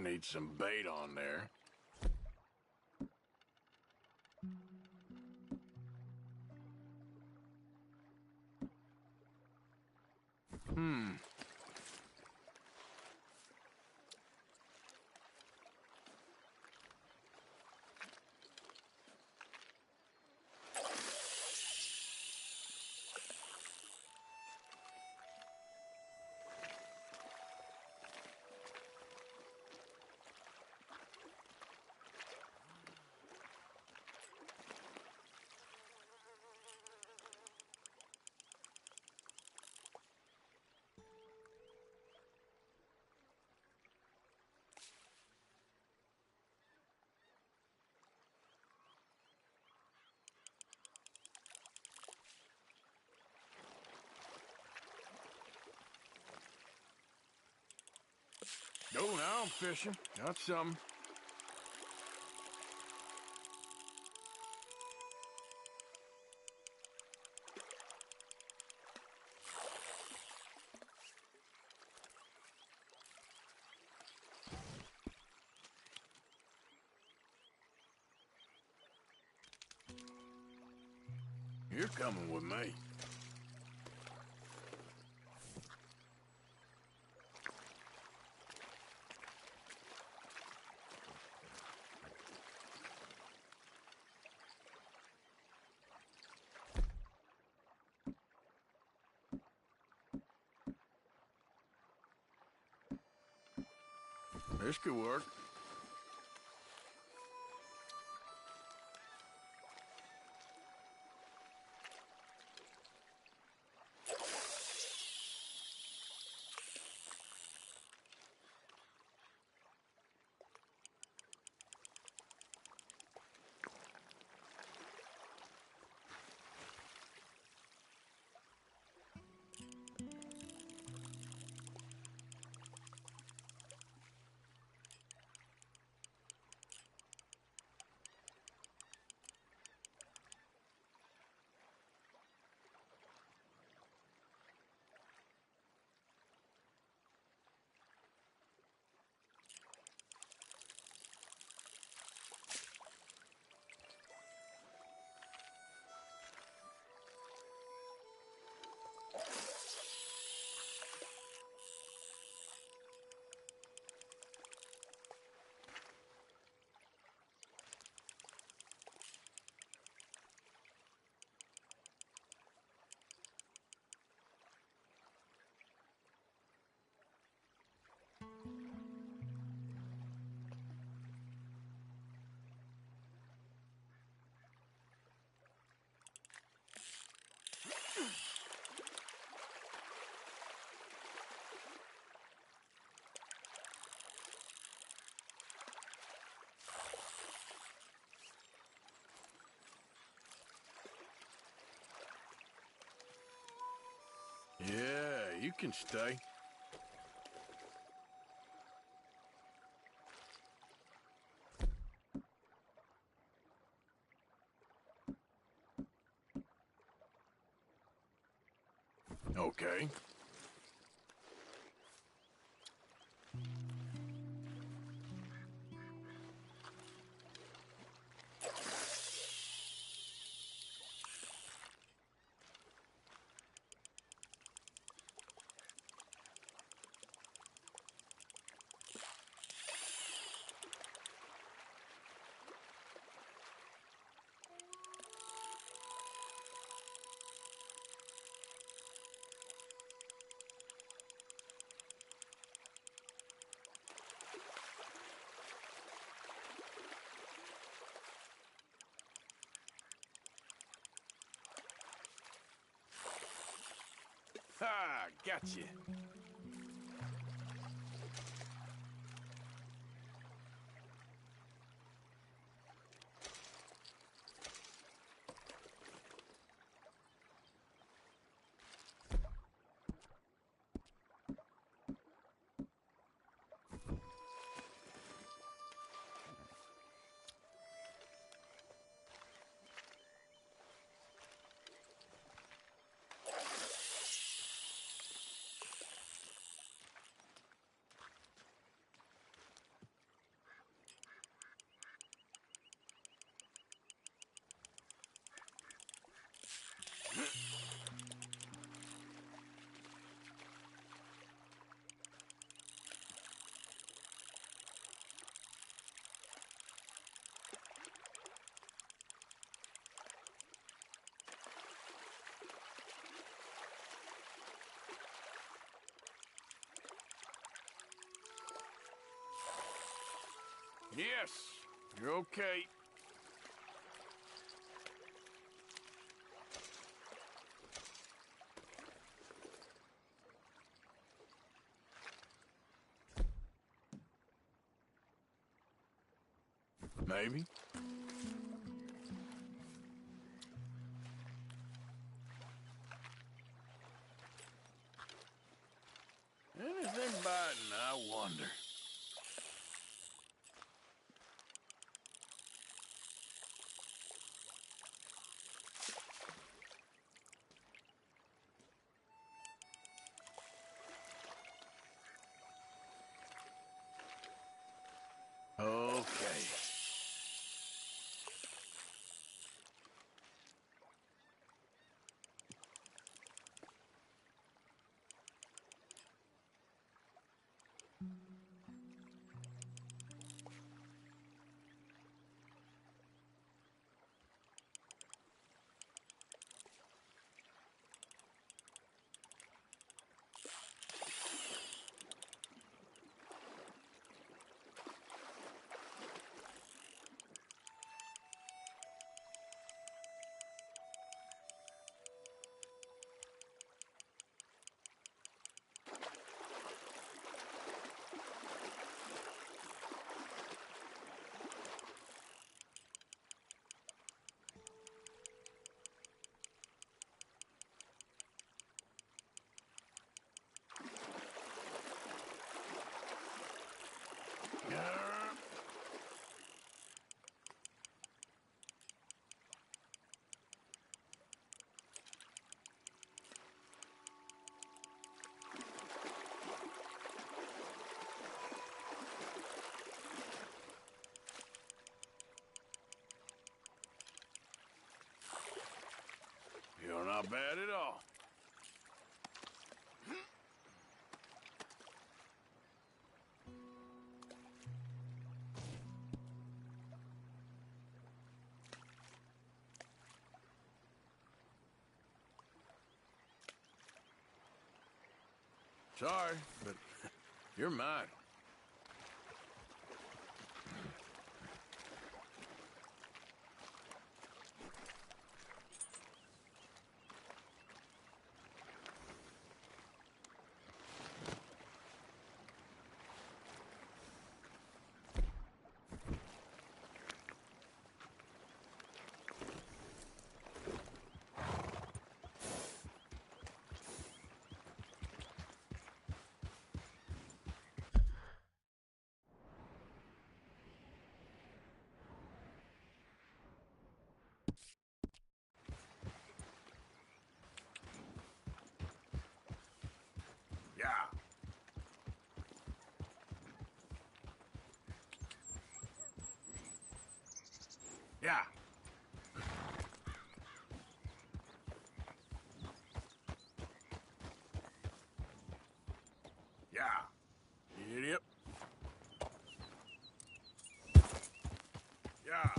need some bait on there. Go now, I'm fishing. Got some. You're coming with me. This could work. Yeah, you can stay. Okay. Ha! Gotcha. Yes, you're okay. Maybe. Anything biting, I wonder. Okay. You're not bad at all. Sorry, but you're mine. Yeah. Yeah. Yeah. Idiot. Yeah.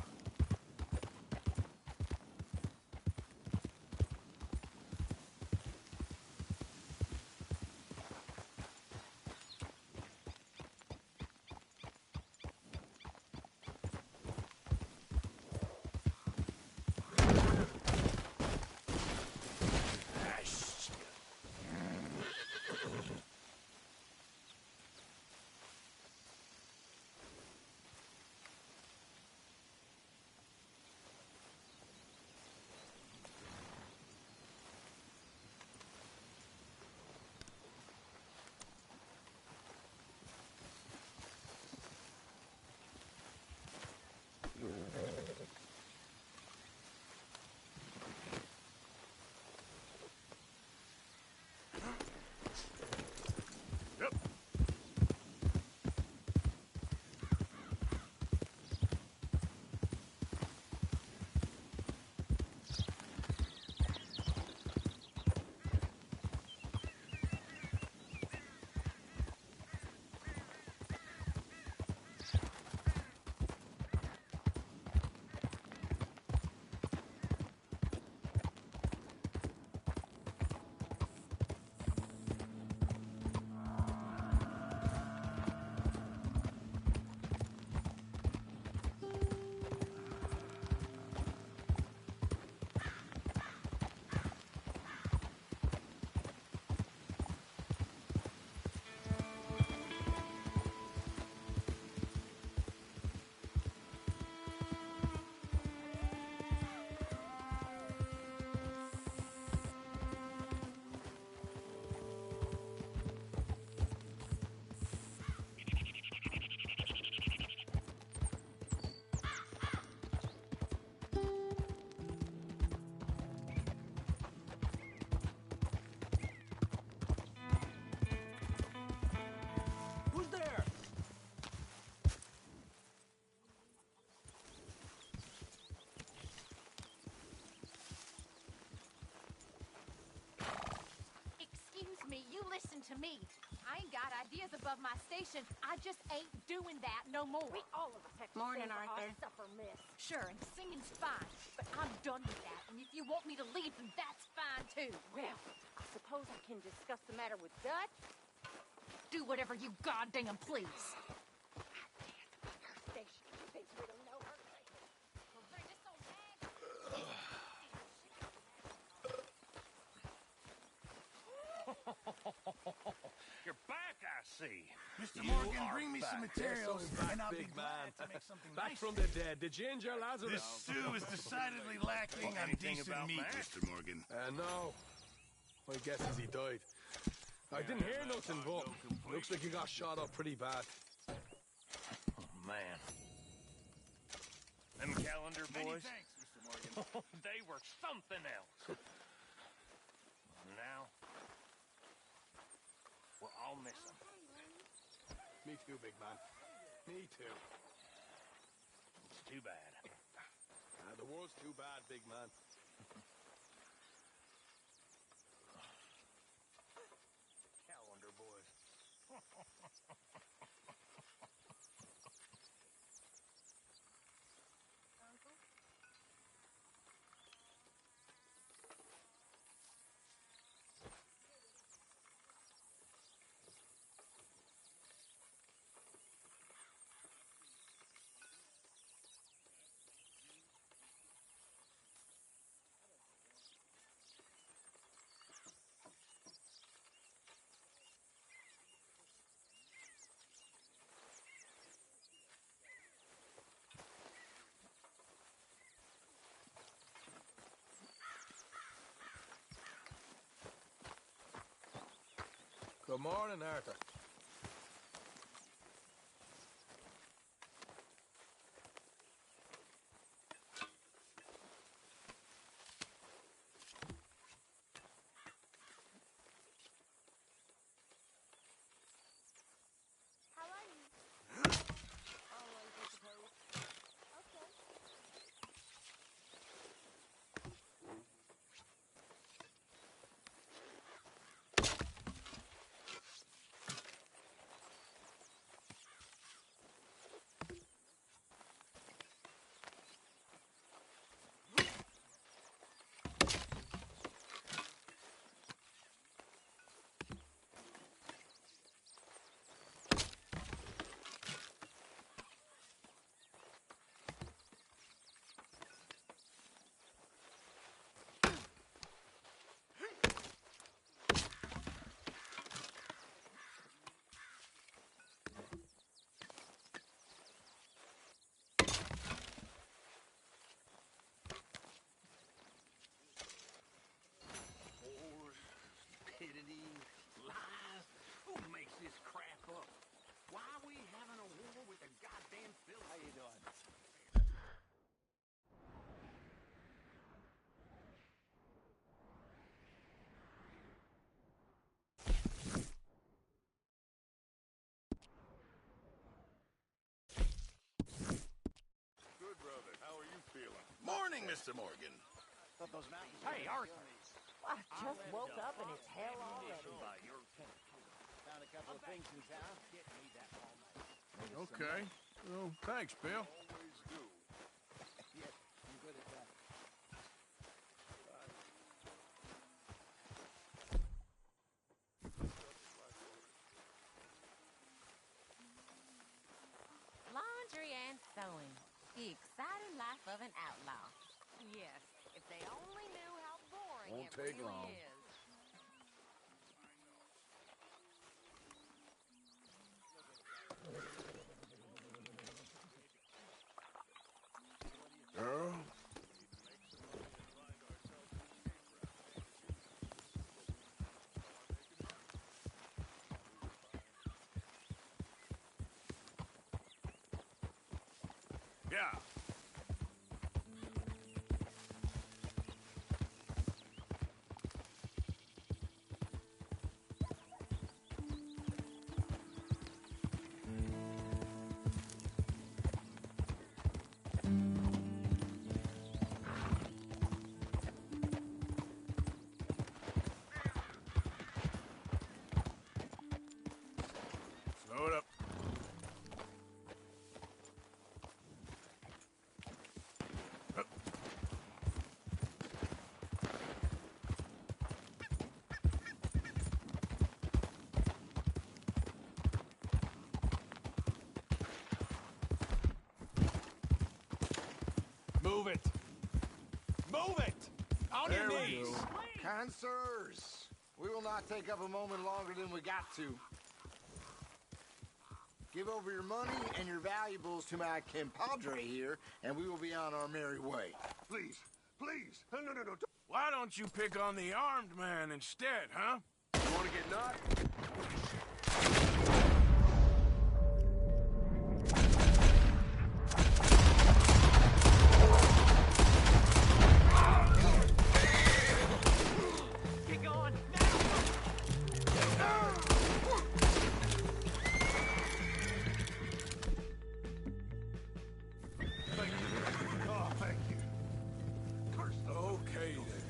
listen to me. I ain't got ideas above my station. I just ain't doing that no more. We all of us have to Morning, stand for our Arthur. supper, miss. Sure, and singing's fine, but I'm done with that. And if you want me to leave, then that's fine too. Well, I suppose I can discuss the matter with Dutch. Do whatever you goddamn please. Her station. She thinks we don't know her. You're back, I see. Mr. You Morgan, are bring me some back. materials, Yes, I'm and I'll big be glad man. to make something Back nice. from the dead. The ginger Lazarus. This stew is decidedly lacking on Anything decent about meat, Matt? Mr. Morgan. No. My guess is he died. I didn't hear nothing, but looks like he got shot up pretty bad. Oh, man. Them calendar Many boys, thanks, Mr. Morgan. they were something else. Now, we'll all miss them. Me too, big man. Me too. It's too bad. The world's too bad, big man. Calendar boys. Good morning, Arthur. How are you? Always, I suppose. Okay. Wars, stupidity, lies. Who makes this crap up? Why are we having a war with the goddamn Phillies? How you doing? Good, brother. How are you feeling? Morning, Mr. Morgan. Hey, Arthur. I just woke up and it's hell already. Found a couple of things in town. Get me that all night. Okay. Well, thanks, Bill. Always do. Yes, I'm good at that. Laundry and sewing. The exciting life of an outlaw. Yes, if they only knew how boring Won't it take really long. is. Girl? Yeah. Move it. Move it! On There your we knees! go. Kind sirs, we will not take up a moment longer than we got to. Give over your money and your valuables to my compadre here, and we will be on our merry way. Please, please. No, no, no, no. Why don't you pick on the armed man instead, huh? You want to get knocked? Get going! Oh, thank you. Curse the Okay, then.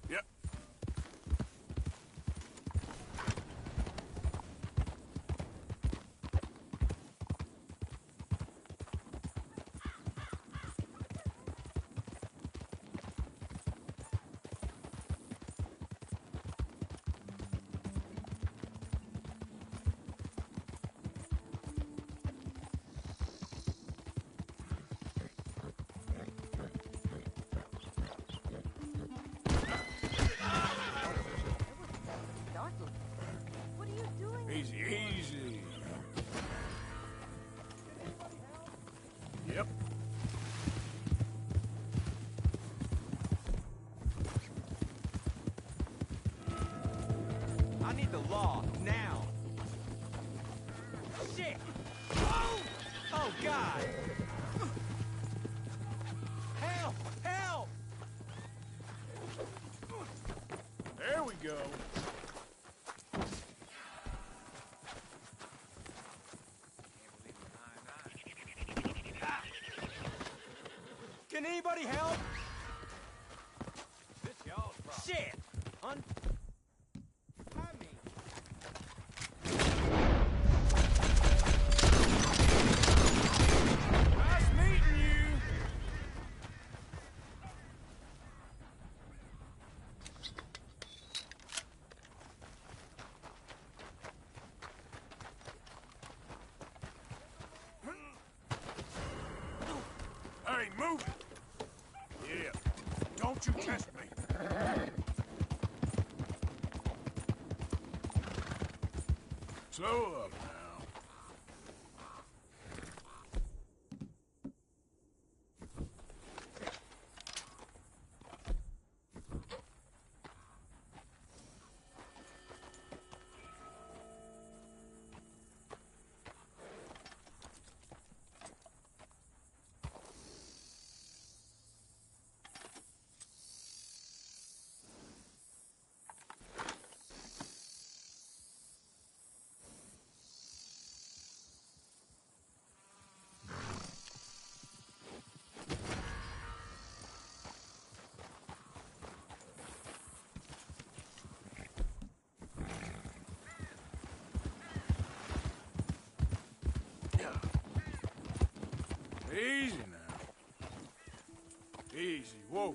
Yep. Startled. What are you doing? Easy, easy. Yep. I need the law, now! Shit! Oh! Oh, God! Help! Help! There we go. Can anybody help? This y'all's problem. Shit! Nice meeting you. Hey, move it. Yeah. Don't you test me. Slow up now. Easy now. Easy. Whoa.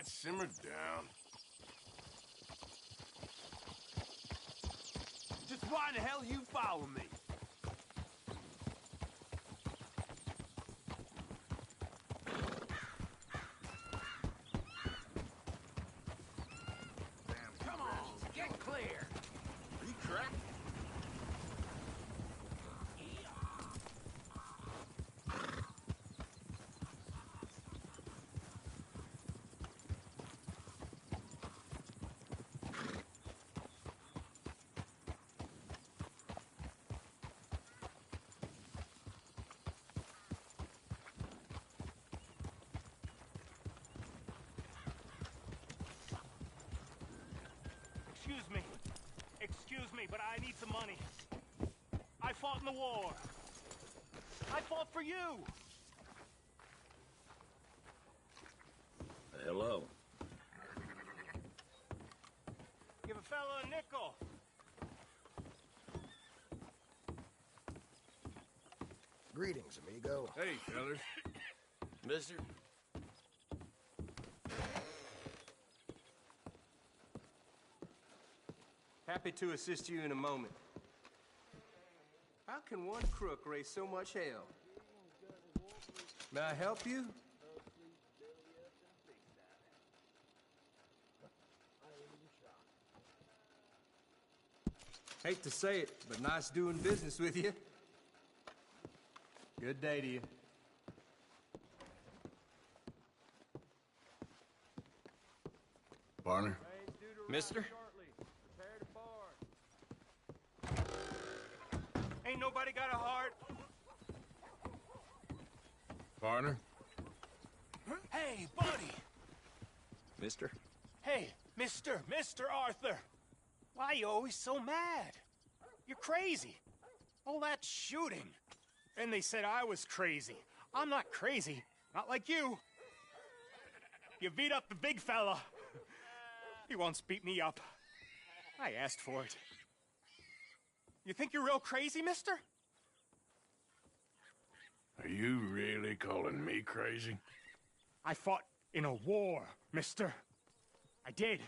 right, simmer down. Just why the hell you follow me? Come on, get clear. Are you cracked? Excuse me, but I need some money. I fought in the war. I fought for you. Hello. Give a fella a nickel. Greetings, amigo. Hey, fellas. Mister? Happy to assist you in a moment. How can one crook raise so much hell? May I help you? Hate to say it, but nice doing business with you. Good day to you. Partner. Mister? Ain't nobody got a heart. Partner. Hey, buddy. Mister? Hey, Mr. Arthur. Why are you always so mad? You're crazy. All that shooting. And they said I was crazy. I'm not crazy. Not like you. You beat up the big fella. He once beat me up. I asked for it. You think you're real crazy, mister? Are you really calling me crazy? I fought in a war, mister. I did.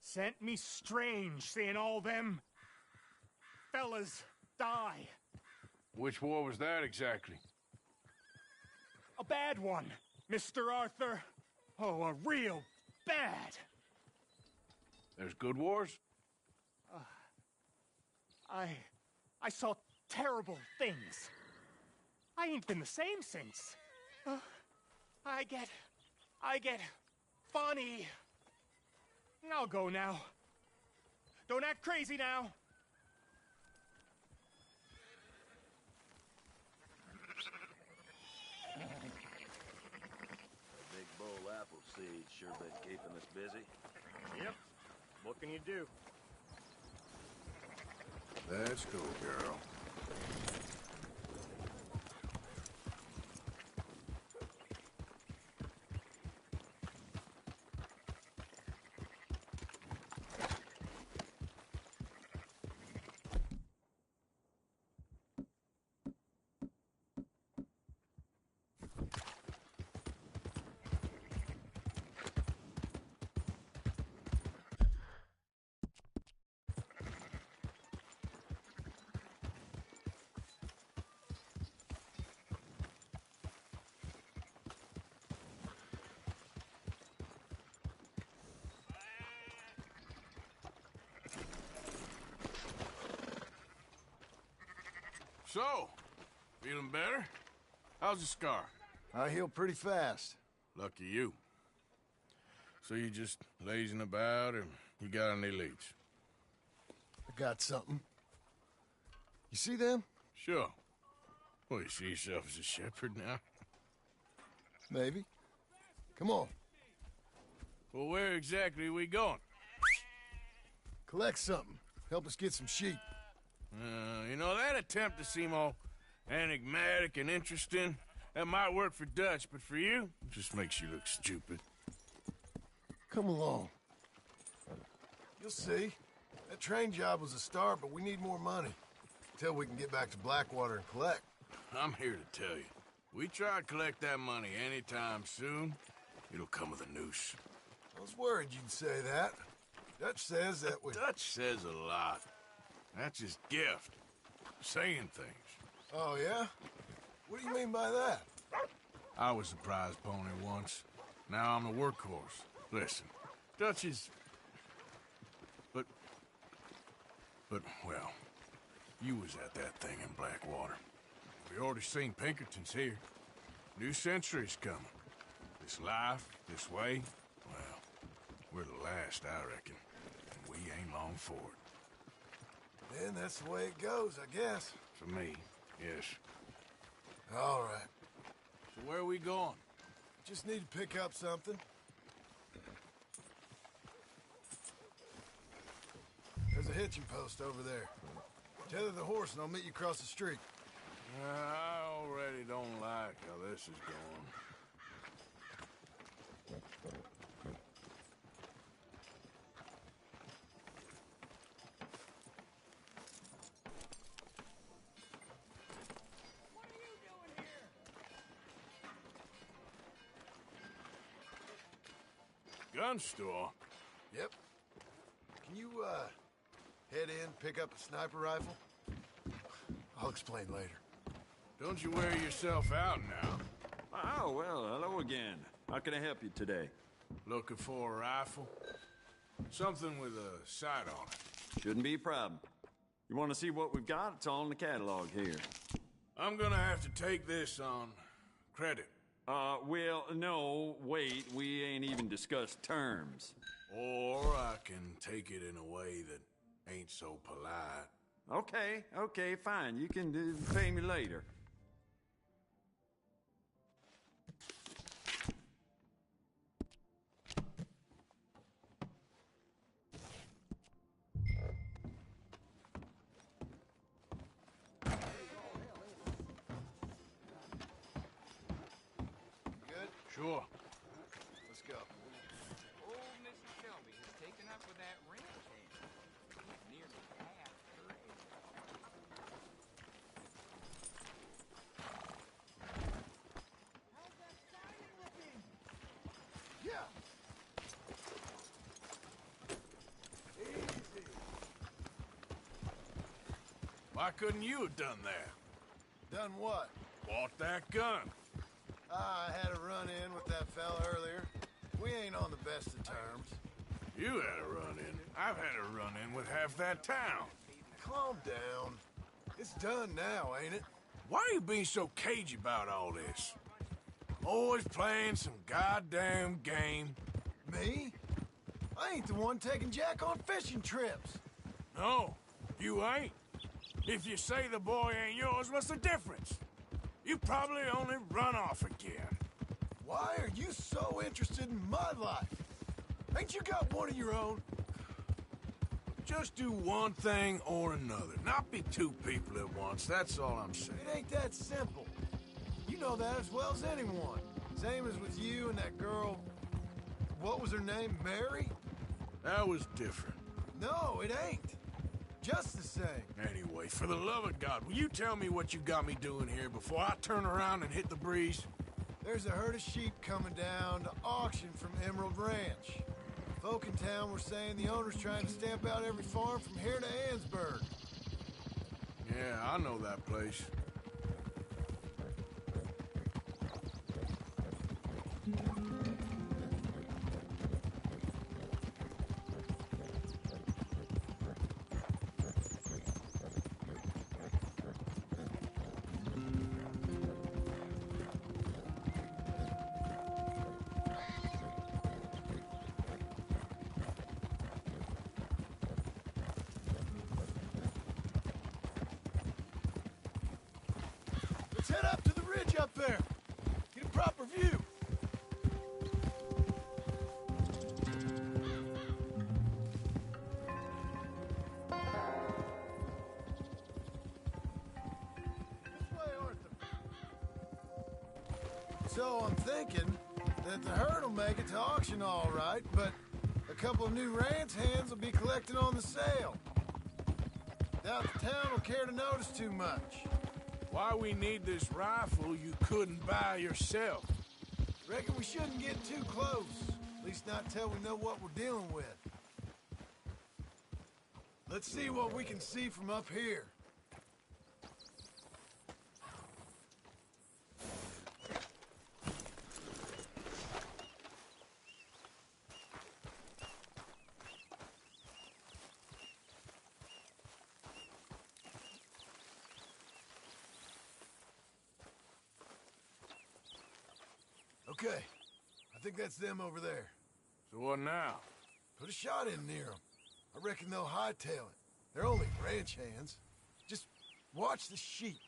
Sent me strange seeing all them fellas die. Which war was that exactly? A bad one, Mr. Arthur. Oh, a real bad. There's good wars? I saw terrible things. I ain't been the same since. I get funny. I'll go now. Don't act crazy now. A big bowl apple seed sure been keeping us busy. Yep. What can you do? Let's go, girl. So, feeling better? How's the scar? I heal pretty fast. Lucky you. So you just lazing about, or you got any leads? I got something. You see them? Sure. Well, you see yourself as a shepherd now? Maybe. Come on. Well, where exactly are we going? Collect something. Help us get some sheep. You know, that attempt to seem all enigmatic and interesting, that might work for Dutch, but for you, it just makes you look stupid. Come along. You'll see. That train job was a start, but we need more money. Till we can get back to Blackwater and collect. I'm here to tell you, we try to collect that money anytime soon, it'll come with a noose. I was worried you'd say that. Dutch says that we... Dutch says a lot. That's his gift. Saying things. Oh, yeah? What do you mean by that? I was the prize pony once. Now I'm the workhorse. Listen, Dutch is... But, well, you was at that thing in Blackwater. We already seen Pinkertons here. New century's coming. This life, this way, well, we're the last, I reckon. And we ain't long for it. Then that's the way it goes, I guess. For me, yes. All right. So where are we going? Just need to pick up something. There's a hitching post over there. Tether the horse and I'll meet you across the street. I already don't like how this is going. Gun store? Yep. Can you, head in, pick up a sniper rifle? I'll explain later. Don't you wear yourself out now. Oh, well, hello again. How can I help you today? Looking for a rifle? Something with a sight on it. Shouldn't be a problem. You want to see what we've got? It's all in the catalog here. I'm gonna have to take this on credit. Well, no, wait. We ain't even discussed terms. Or I can take it in a way that ain't so polite. Okay, fine. You can pay me later. Good? Sure. Let's go. Old Mrs. Shelby has taken up with that ranch hand. He's nearly half her age. How's that siding looking? Yeah. Easy. Why couldn't you have done that? Done what? Bought that gun. I had a run-in with that fella earlier. We ain't on the best of terms. You had a run-in. I've had a run-in with half that town. Calm down. It's done now, ain't it? Why are you being so cagey about all this? Always playing some goddamn game. Me? I ain't the one taking Jack on fishing trips. No, you ain't. If you say the boy ain't yours, what's the difference? You probably only run off again. Why are you so interested in my life? Ain't you got one of your own? Just do one thing or another. Not be two people at once, that's all I'm saying. It ain't that simple. You know that as well as anyone. Same as with you and that girl... What was her name? Mary? That was different. No, it ain't. Just the same. Anyway, for the love of God, will you tell me what you got me doing here before I turn around and hit the breeze? There's a herd of sheep coming down to auction from Emerald Ranch. Folk in town were saying the owner's trying to stamp out every farm from here to Ansburg. Yeah, I know that place. Let's head up to the ridge up there. Get a proper view. This way, Arthur. So I'm thinking that the herd will make it to auction all right, but a couple of new ranch hands will be collecting on the sale. Doubt the town will care to notice too much. Why we need this rifle you couldn't buy yourself? Reckon we shouldn't get too close. At least not till we know what we're dealing with. Let's see what we can see from up here. Okay, I think that's them over there. So what now? Put a shot in near them. I reckon they'll hightail it. They're only ranch hands. Just watch the sheep.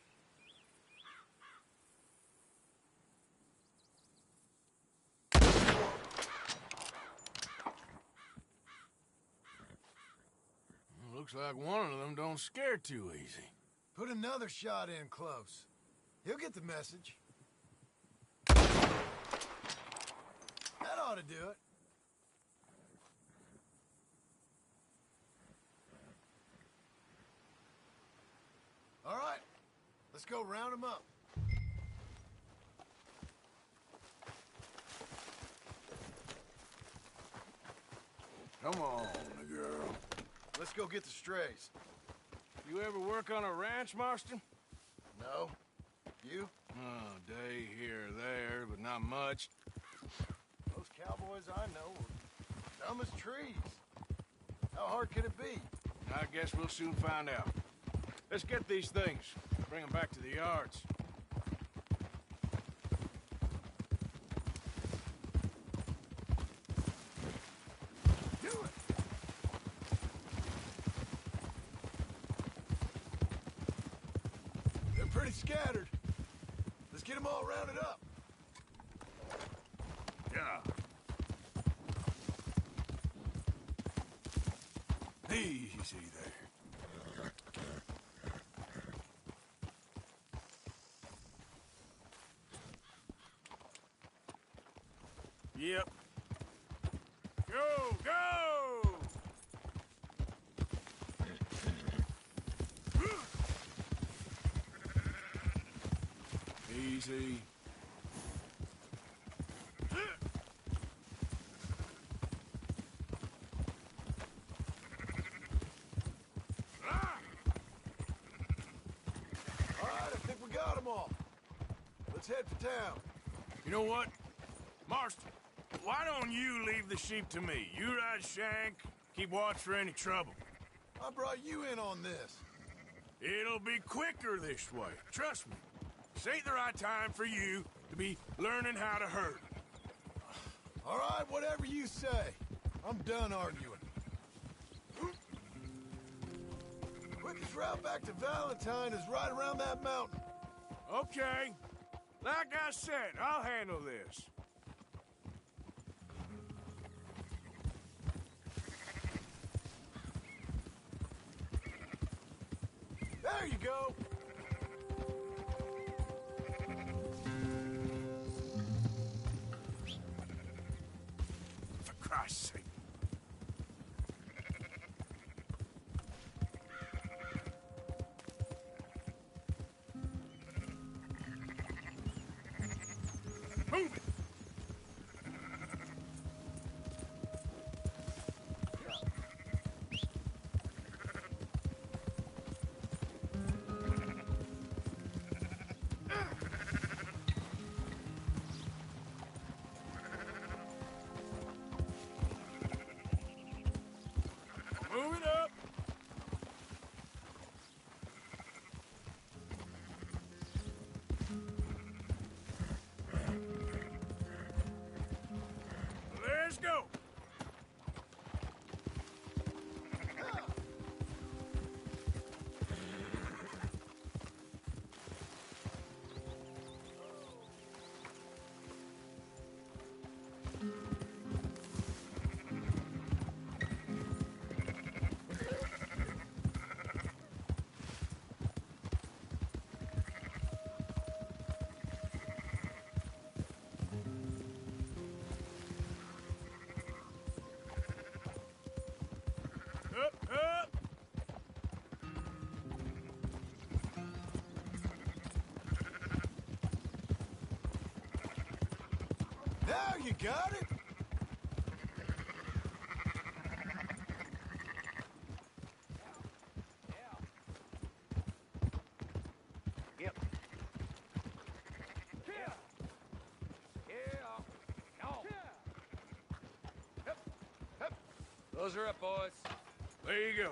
Looks like one of them don't scare too easy. Put another shot in close. He'll get the message. That ought to do it. All right, let's go round them up. Come on, girl. Let's go get the strays. You ever work on a ranch, Marston? No. You? Oh, day here or there, but not much. Those cowboys I know are dumb as trees. How hard could it be? I guess we'll soon find out. Let's get these things. Bring them back to the yards. Do it! They're pretty scattered. Let's get them all rounded up. Yeah. Easy there. Yep. Go, go! Easy. All right, I think we got them all. Let's head for town. You know what? Marston, why don't you leave the sheep to me? You ride Shank, keep watch for any trouble. I brought you in on this. It'll be quicker this way. Trust me. This ain't the right time for you to be learning how to herd. All right, whatever you say. I'm done arguing. Quickest route back to Valentine is right around that mountain. Okay. Like I said, I'll handle this. There you go. For Christ's sake. Move it! Move it up! Let's go! Now you got it? Yep. Those are up, boys. There you go.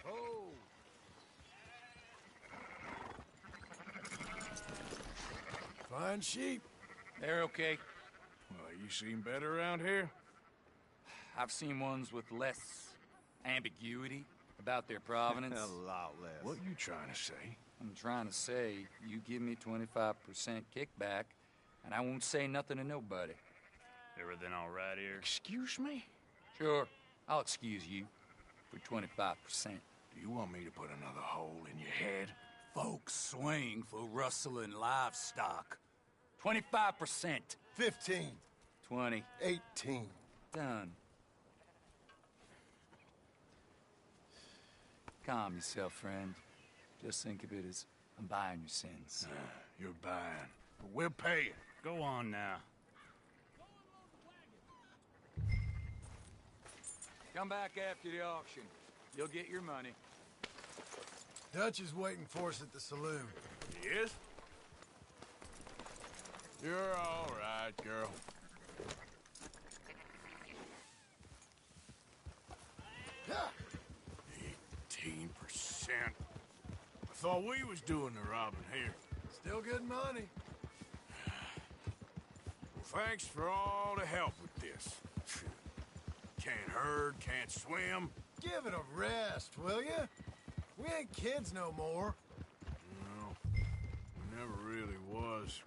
Oh. Fine sheep. They're okay. Well, you seen better around here? I've seen ones with less ambiguity about their provenance. A lot less. What you trying to say? I'm trying to say, you give me 25% kickback, and I won't say nothing to nobody. Everything all right here? Excuse me? Sure, I'll excuse you for 25%. Do you want me to put another hole in your head? Folks swing for rustling livestock. 25%. 15. 20. 18. Done. Calm yourself, friend. Just think of it as I'm buying your sins. You're buying. But we'll pay you. Go on now. Come back after the auction. You'll get your money. Dutch is waiting for us at the saloon. He is? You're all right, girl. Yeah. 18%. I thought we was doing the robbing here. Still good money. Well, thanks for all the help with this. Can't herd, can't swim. Give it a rest, will ya? We ain't kids no more. No, we never really was.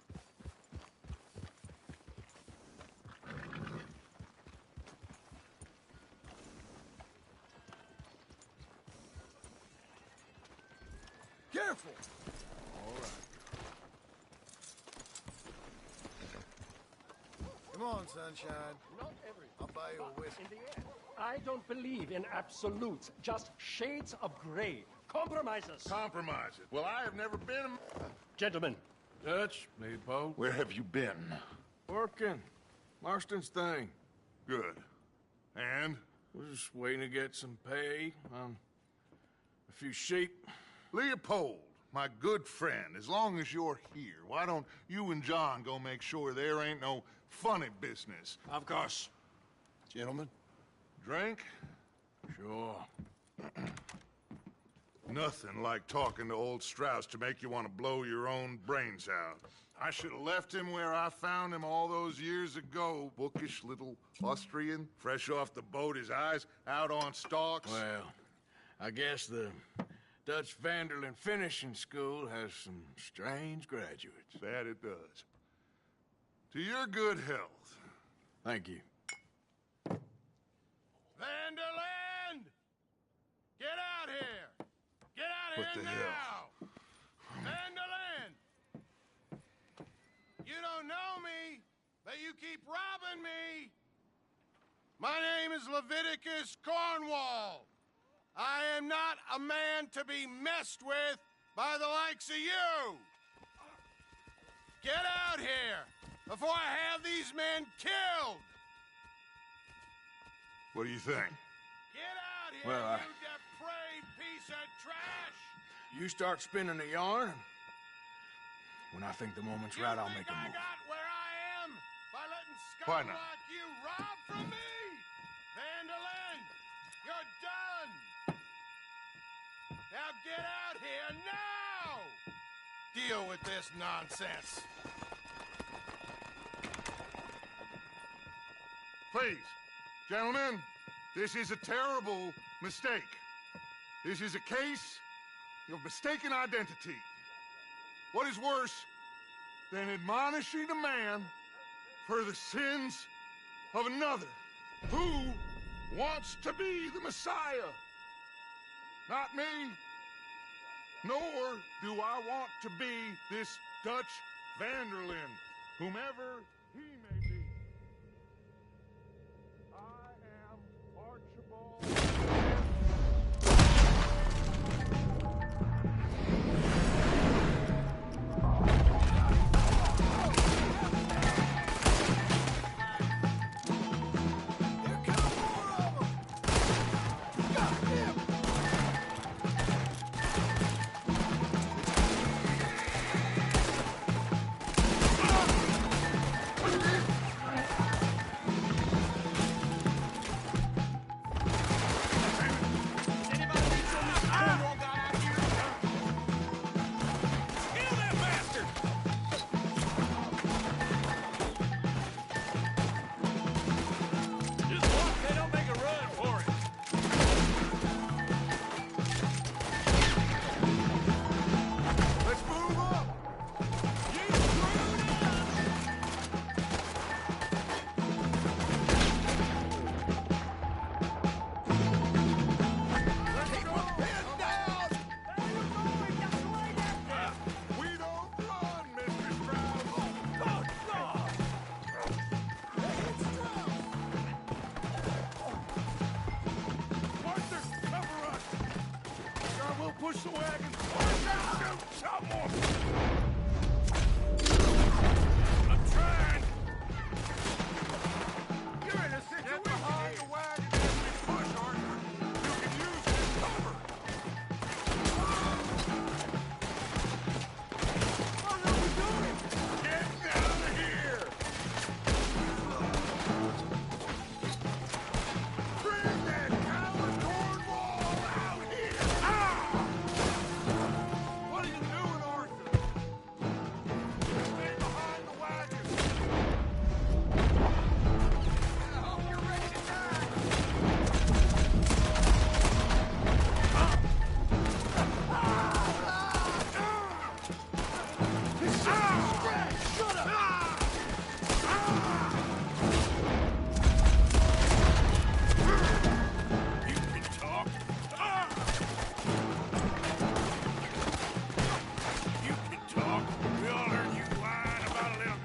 Careful! All right. Come on, sunshine. Not every. I'll buy you a whiskey. In the end, I don't believe in absolutes, just shades of gray. Compromises. Compromises. Well, I have never been... Gentlemen. Dutch, Leopold. Where have you been? Working. Marston's thing. Good. And? We're just waiting to get some pay on a few sheep. Leopold, my good friend, as long as you're here, why don't you and John go make sure there ain't no funny business? Of course. Gentlemen. Drink? Sure. Nothing like talking to old Strauss to make you want to blow your own brains out. I should have left him where I found him all those years ago. Bookish little Austrian, fresh off the boat, his eyes out on stalks. Well, I guess the Dutch Vanderlyn Finishing School has some strange graduates. That it does. To your good health. Thank you. Vanderland! Get out here! Get out What here the now! hell? Vanderland! You don't know me, but you keep robbing me! My name is Leviticus Cornwall. I am not a man to be messed with by the likes of you! Get out here before I have these men killed! What do you think? Get out here, Well, you depraved piece of trash! You start spinning the yarn. When I think the moment's right, I'll make a I move. got where I am by letting Why scum not? like you rob from me! Vanderlyn, you're done! Now get out here now! Deal with this nonsense. Please, gentlemen, this is a terrible mistake. This is a case of mistaken identity. What is worse than admonishing a man for the sins of another who wants to be the Messiah? Not me, nor do I want to be this Dutch Vanderlyn, whomever he may be. I am Archibald.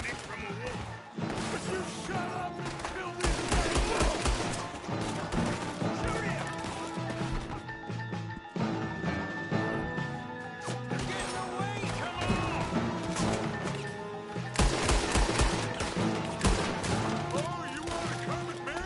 Nick from a wolf. Would you shut up and kill these people? Shoot him! They're getting away! Come on! Oh, you want to come at me?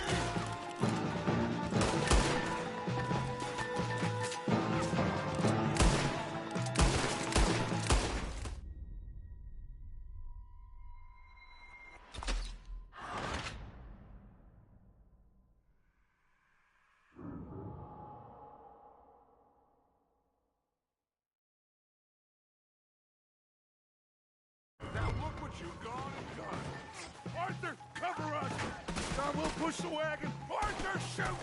Now look what you've gone and done. Arthur, cover us! Now we'll push the wagon. Arthur, shoot!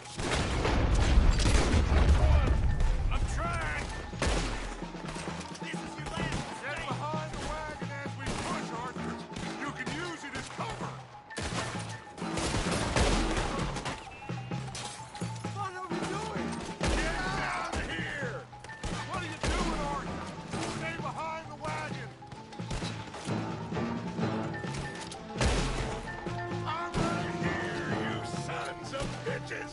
I'm trying! This is your last Get behind the wagon as we push, Arthur. You can use it as cover. What are we doing? Get out of here! What are you doing, Arthur? Stay behind the wagon. I'm right here, you sons of bitches!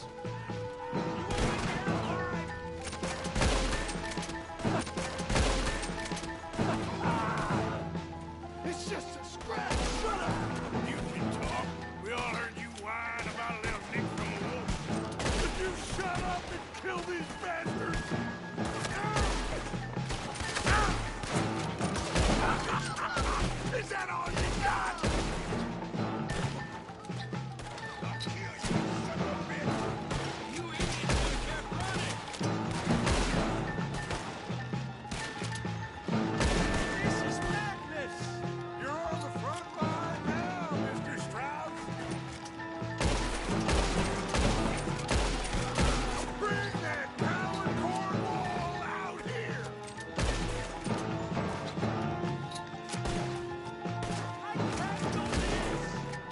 It's just a scratch! Shut up! You can talk. We all heard you whine about a little Nick from a wolf. Would you shut up and kill these bastards? Is that all you got? I'll kill you, son of a bitch! You idiots should have kept running! This is madness! You're on the front line now, Mr. Strauss. Bring that coward Cornwall out here!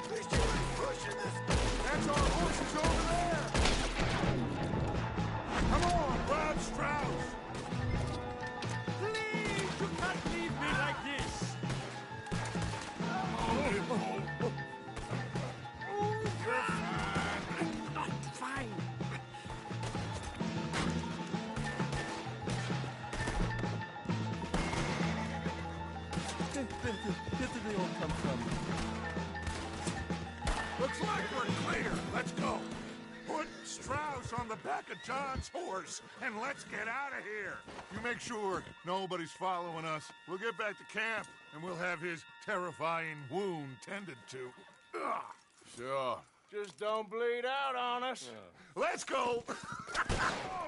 At least you ain't pushing this. That's our horses over there. Come on, Bob Strauss. Please, you can't leave me like this! I'm fine. Where did they all come from? Looks like we're clear. Let's go. Put Strauss on the back of John's horse, and let's get out of here. You make sure nobody's following us. We'll get back to camp, and we'll have his terrifying wound tended to. Ugh. Sure. Just don't bleed out on us. Let's go.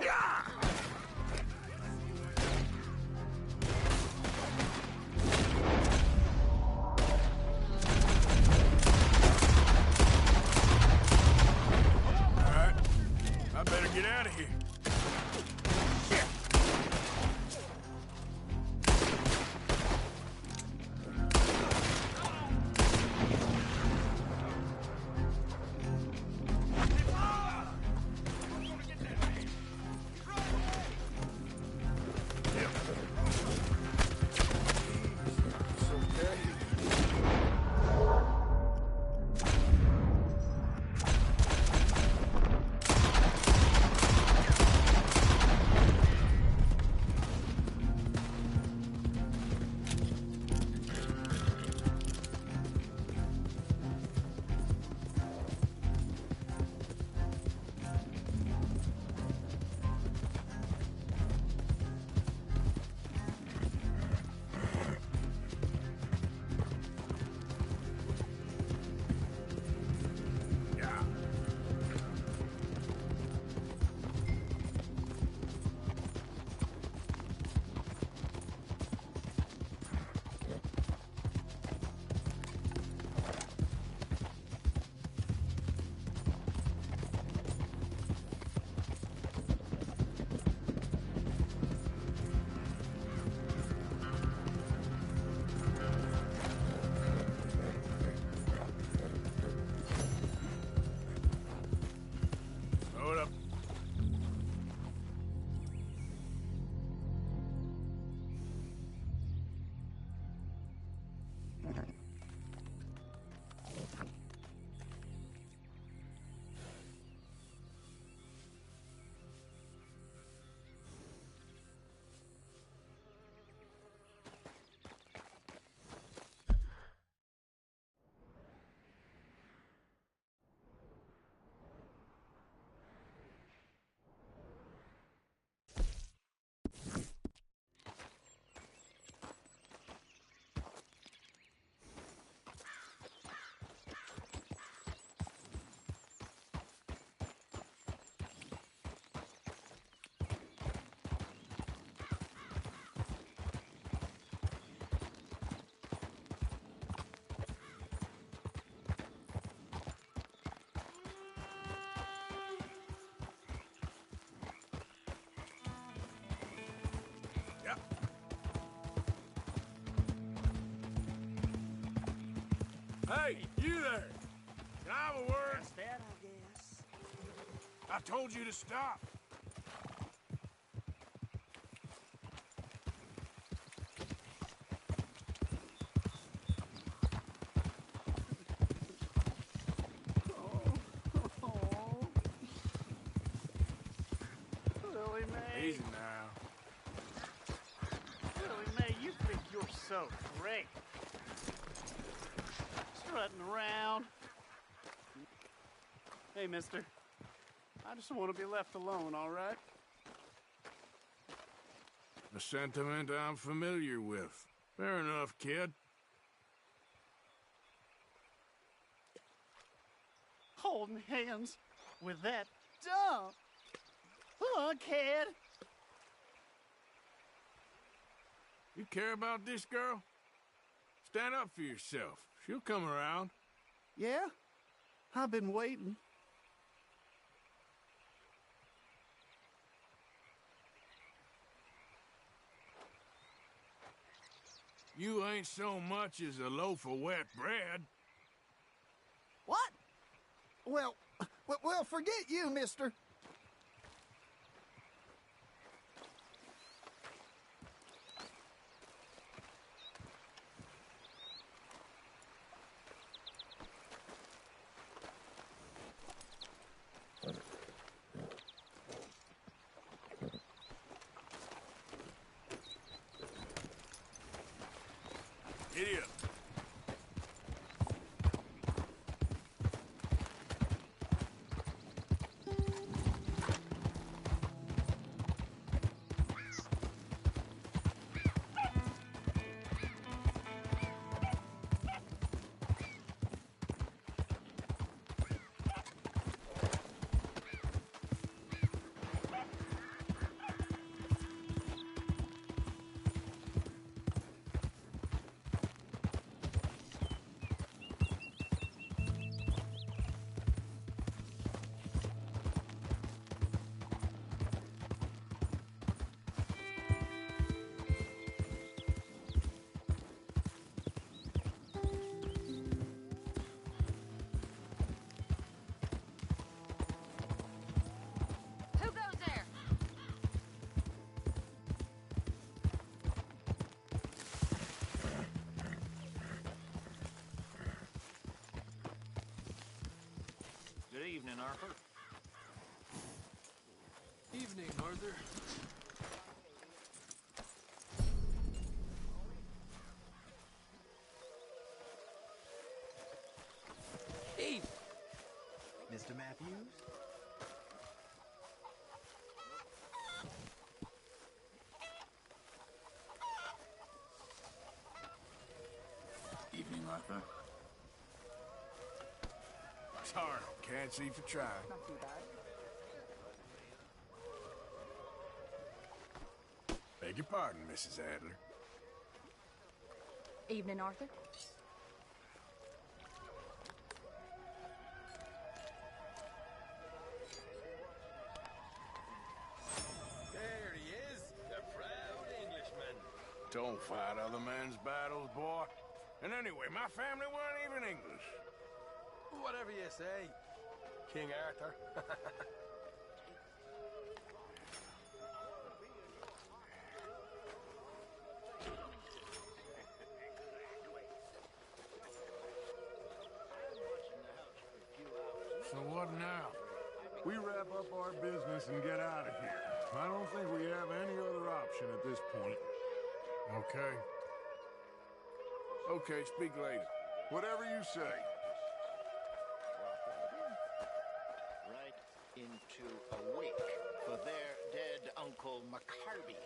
Yeah. All right. I better get out of here. Hey, you there! Can I have a word? That's that, I guess. I told you to stop. Willie Mae. Easy now. Willie Mae, you think you're so great. Strutting around. Hey, mister. I just want to be left alone, all right? A sentiment I'm familiar with. Fair enough, kid. Holding hands with that dumb kid. You care about this girl? Stand up for yourself. She'll come around. Yeah? I've been waiting. You ain't so much as a loaf of wet bread. What? Well, forget you, mister. Giddy up. Who goes there? Good evening, Arthur. Evening, Arthur. Eve! Mr. Matthews? Evening, Arthur. Sorry, can't see for trying. Not too bad. Beg your pardon, Mrs. Adler. Evening, Arthur. There he is, the proud Englishman. Don't fight other men's battles, boy. And anyway, my family weren't even English. Whatever you say, King Arthur. So what now? We wrap up our business and get out of here. I don't think we have any other option at this point. Okay. Okay, speak later. Whatever you say. Right into a wake for their dead Uncle McCarby.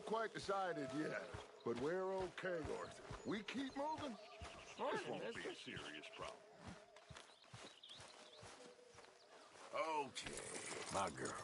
ain't quite decided yet, but we're okay, Arthur. We keep moving. This won't be a serious problem. Okay, my girl.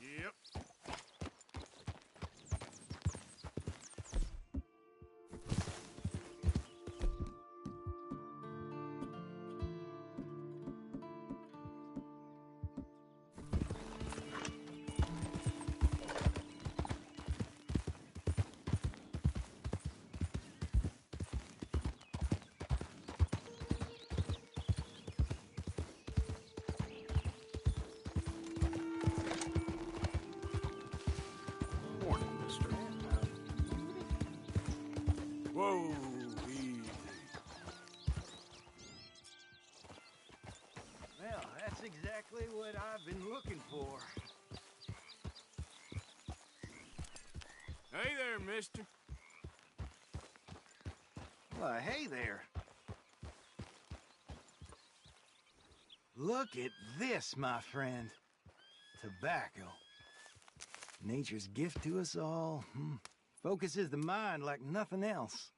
Yep. Whoa, easy. Well, that's exactly what I've been looking for. Hey there, mister. Why, hey there. Look at this, my friend. Tobacco. Nature's gift to us all. Focuses the mind like nothing else.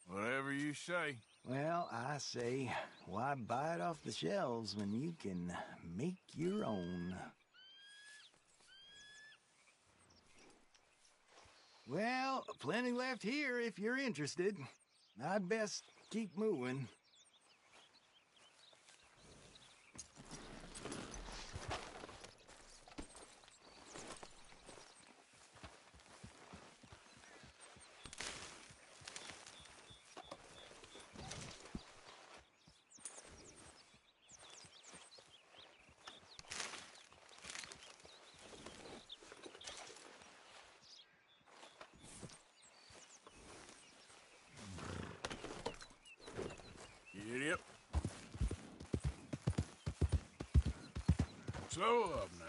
Whatever you say. Well, I say, why buy it off the shelves when you can make your own? Well, plenty left here if you're interested. I'd best keep moving. Yep. Slow up now.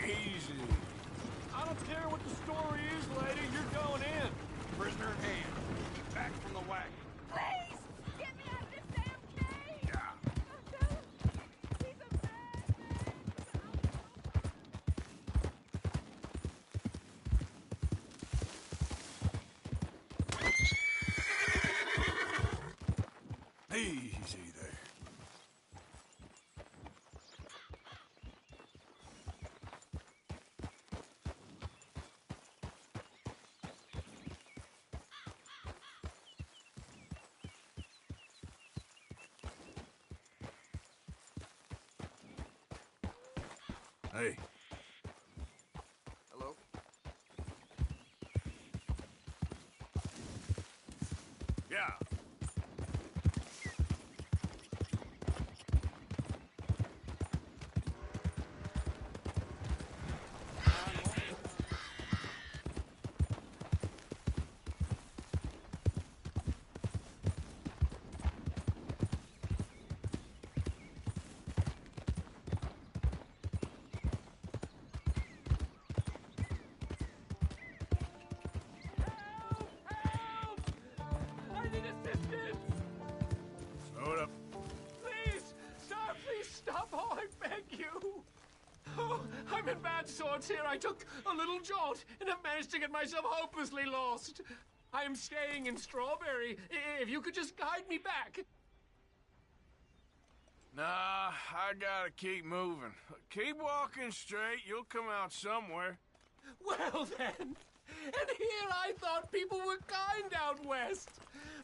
Easy. I don't care what the story is, lady. You're going in. Prisoner in hand. Back from the wagon. Please! Get me out of this damn cage! Yeah. Hey. Hello? Yeah. I need assistance! Slow it up. Please! Sir, please stop! Oh, I beg you! Oh, I'm in bad sorts here. I took a little jaunt and have managed to get myself hopelessly lost. I am staying in Strawberry. If you could just guide me back. Nah, I gotta keep moving. Keep walking straight, you'll come out somewhere. Well then, and here I thought people were kind out west.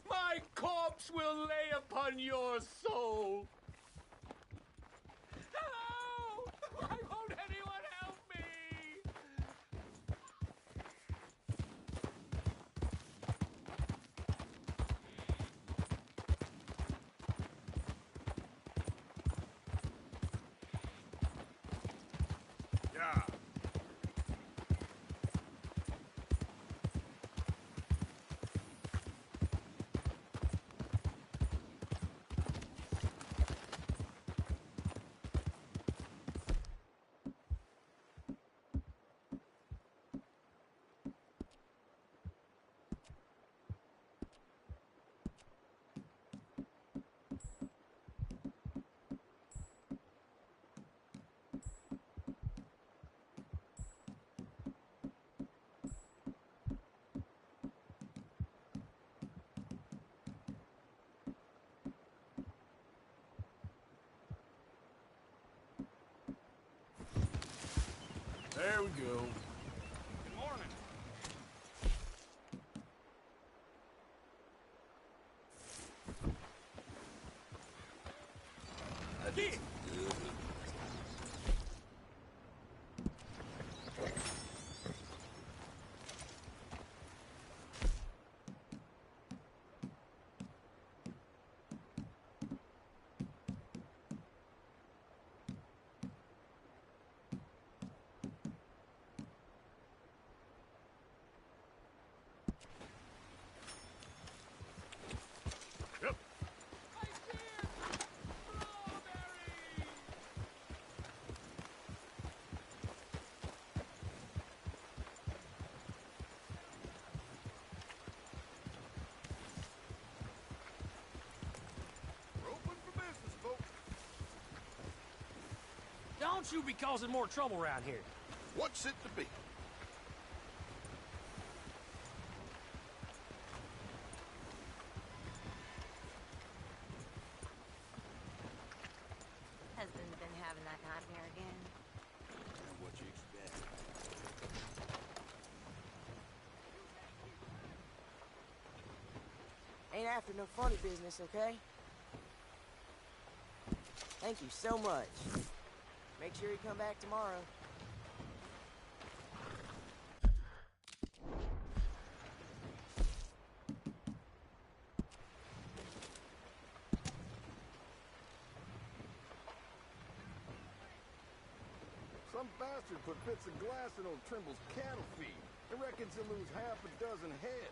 My corpse will lay upon your soul. Hello! Why won't anyone help me? Yeah. There we go. Good morning. Here. Yep. We're open for business, folks. Don't you be causing more trouble around here. What's it to be? Husband's been having that nightmare again. What you expect? Ain't after no funny business, okay? Thank you so much. Make sure you come back tomorrow. Some bastard put bits of glass in old Trimble's cattle feed and reckons he'll lose half a dozen head.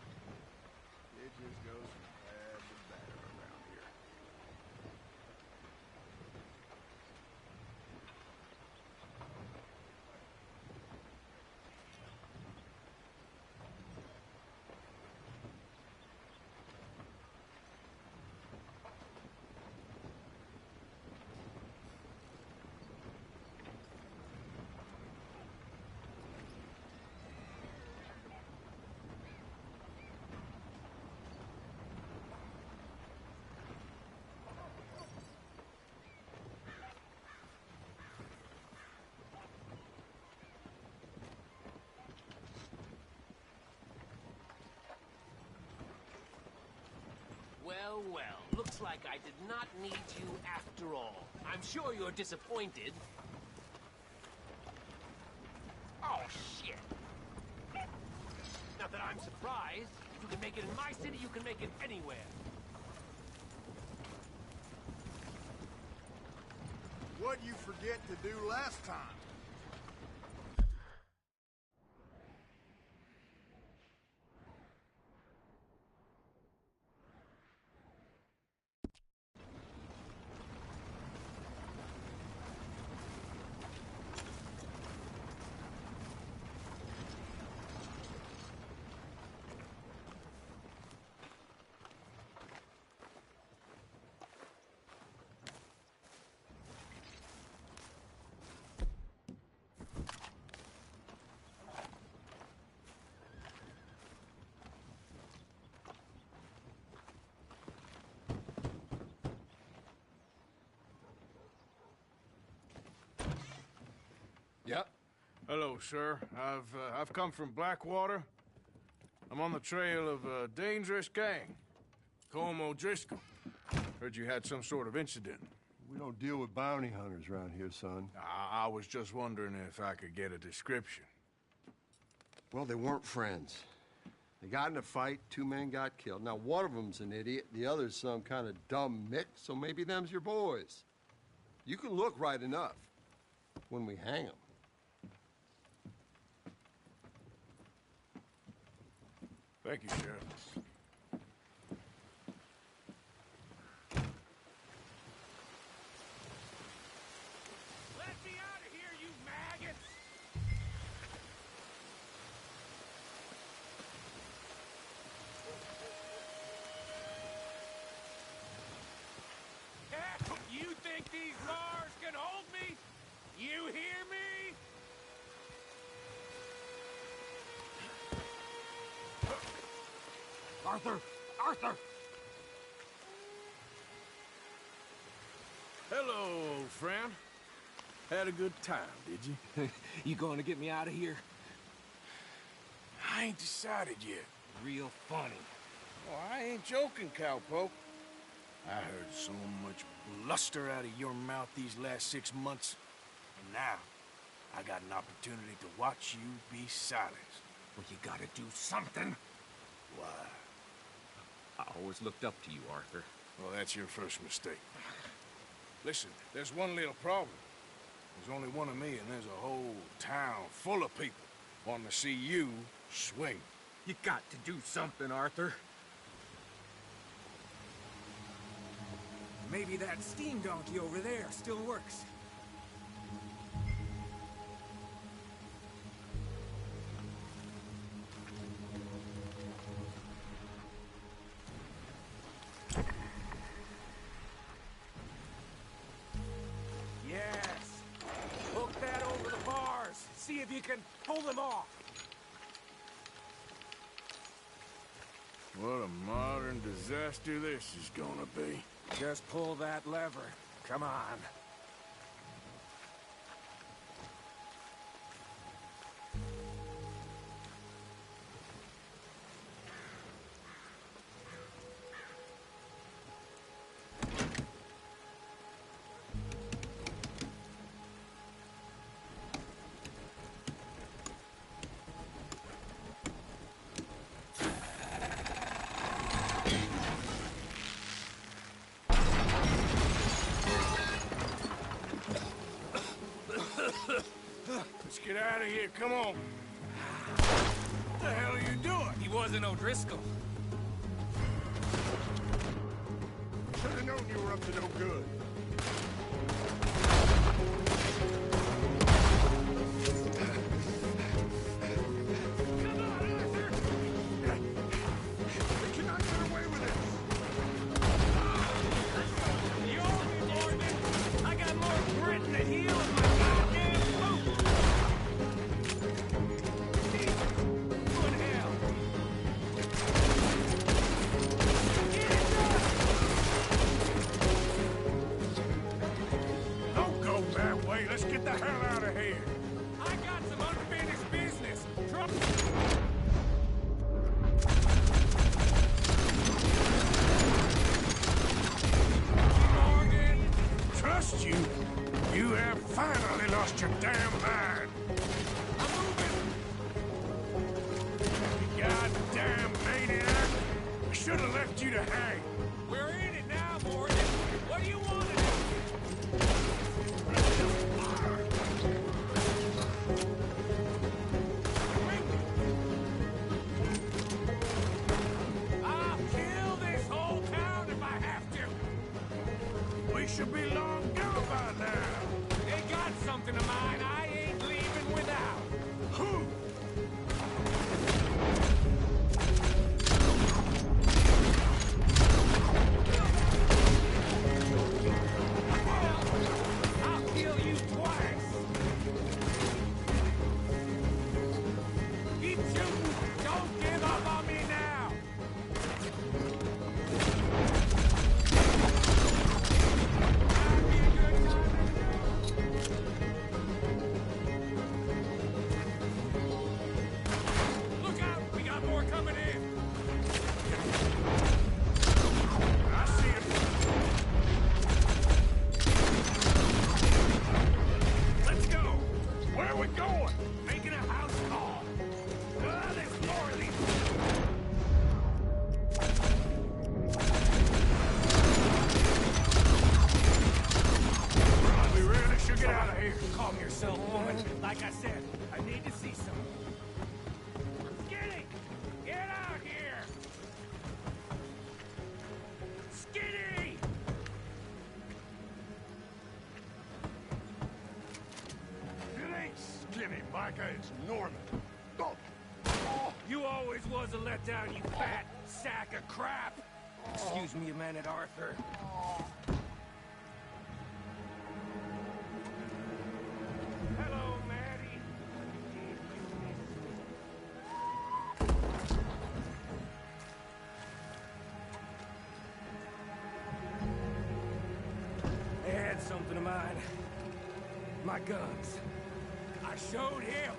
It just goes from bad to bad around here. Well, well, looks like I did not need you after all. I'm sure you're disappointed. Oh, shit. Not that I'm surprised. If you can make it in my city, you can make it anywhere. What'd you forget to do last time? Yep. Hello, sir. I've come from Blackwater. I'm on the trail of a dangerous gang. Colm O'Driscoll. Heard you had some sort of incident. We don't deal with bounty hunters around here, son. I was just wondering if I could get a description. Well, they weren't friends. They got in a fight, 2 men got killed. Now, one of them's an idiot, the other's some kind of dumb mick, so maybe them's your boys. You can look right enough when we hang them. Thank you, Sheriff. Let me out of here, you maggots! You think these bars can hold me? You hear me? Arthur! Arthur! Hello, old friend. Had a good time, did you? You going to get me out of here? I ain't decided yet. Real funny. Oh, I ain't joking, cowpoke. I heard so much bluster out of your mouth these last 6 months. And now, I got an opportunity to watch you be silenced. Well, you gotta do something. Why? I always looked up to you, Arthur. Well, that's your first mistake. Listen, there's one little problem. There's only one of me, and there's a whole town full of people wanting to see you swing. You got to do something, Arthur. Maybe that steam donkey over there still works. See if you can pull them off. What a modern disaster this is gonna be. Just pull that lever. Come on. Let's get out of here, come on. What the hell are you doing? He wasn't O'Driscoll. Should have known you were up to no good. You have finally lost your damn mind. I'm moving. should have left you to hang. We're in it now, Morgan. What do you want to do? I'll kill this whole town if I have to. We should be long gone by now. They got something of mine I ain't leaving without. Who? I'll kill you twice. Keep shooting. Don't give up on me now. That'd be a good time to look out. We got more coming in. I see him. Let's go. Where are we going? Making a house call. There's more of these. We really should get out of here. Calm yourself, woman. Like I said, I need to see some. Skinny! Get out here! Skinny! It ain't Skinny, Micah. It's Norman. Oh. You always was a letdown, you fat sack of crap! Excuse me a minute, Arthur. Hello, Maddie. They had something of mine. My guns. I showed him.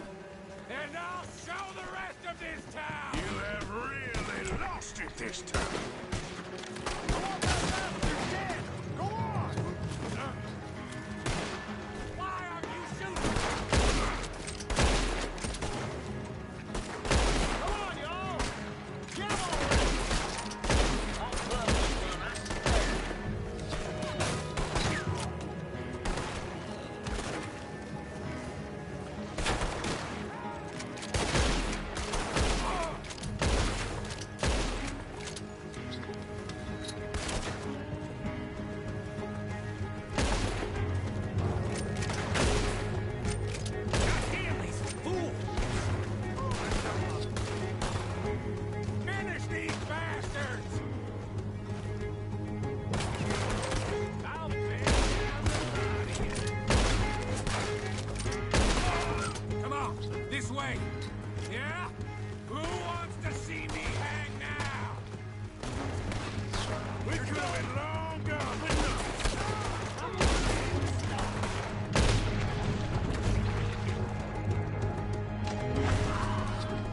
And I'll show the rest of this town! You have really lost it this time. Go on! Why are you shooting? Come on, y'all! Get Finish these bastards! I'll finish them. Come on, this way. Yeah? Who wants to see me hang now? We could have been long gone, but no.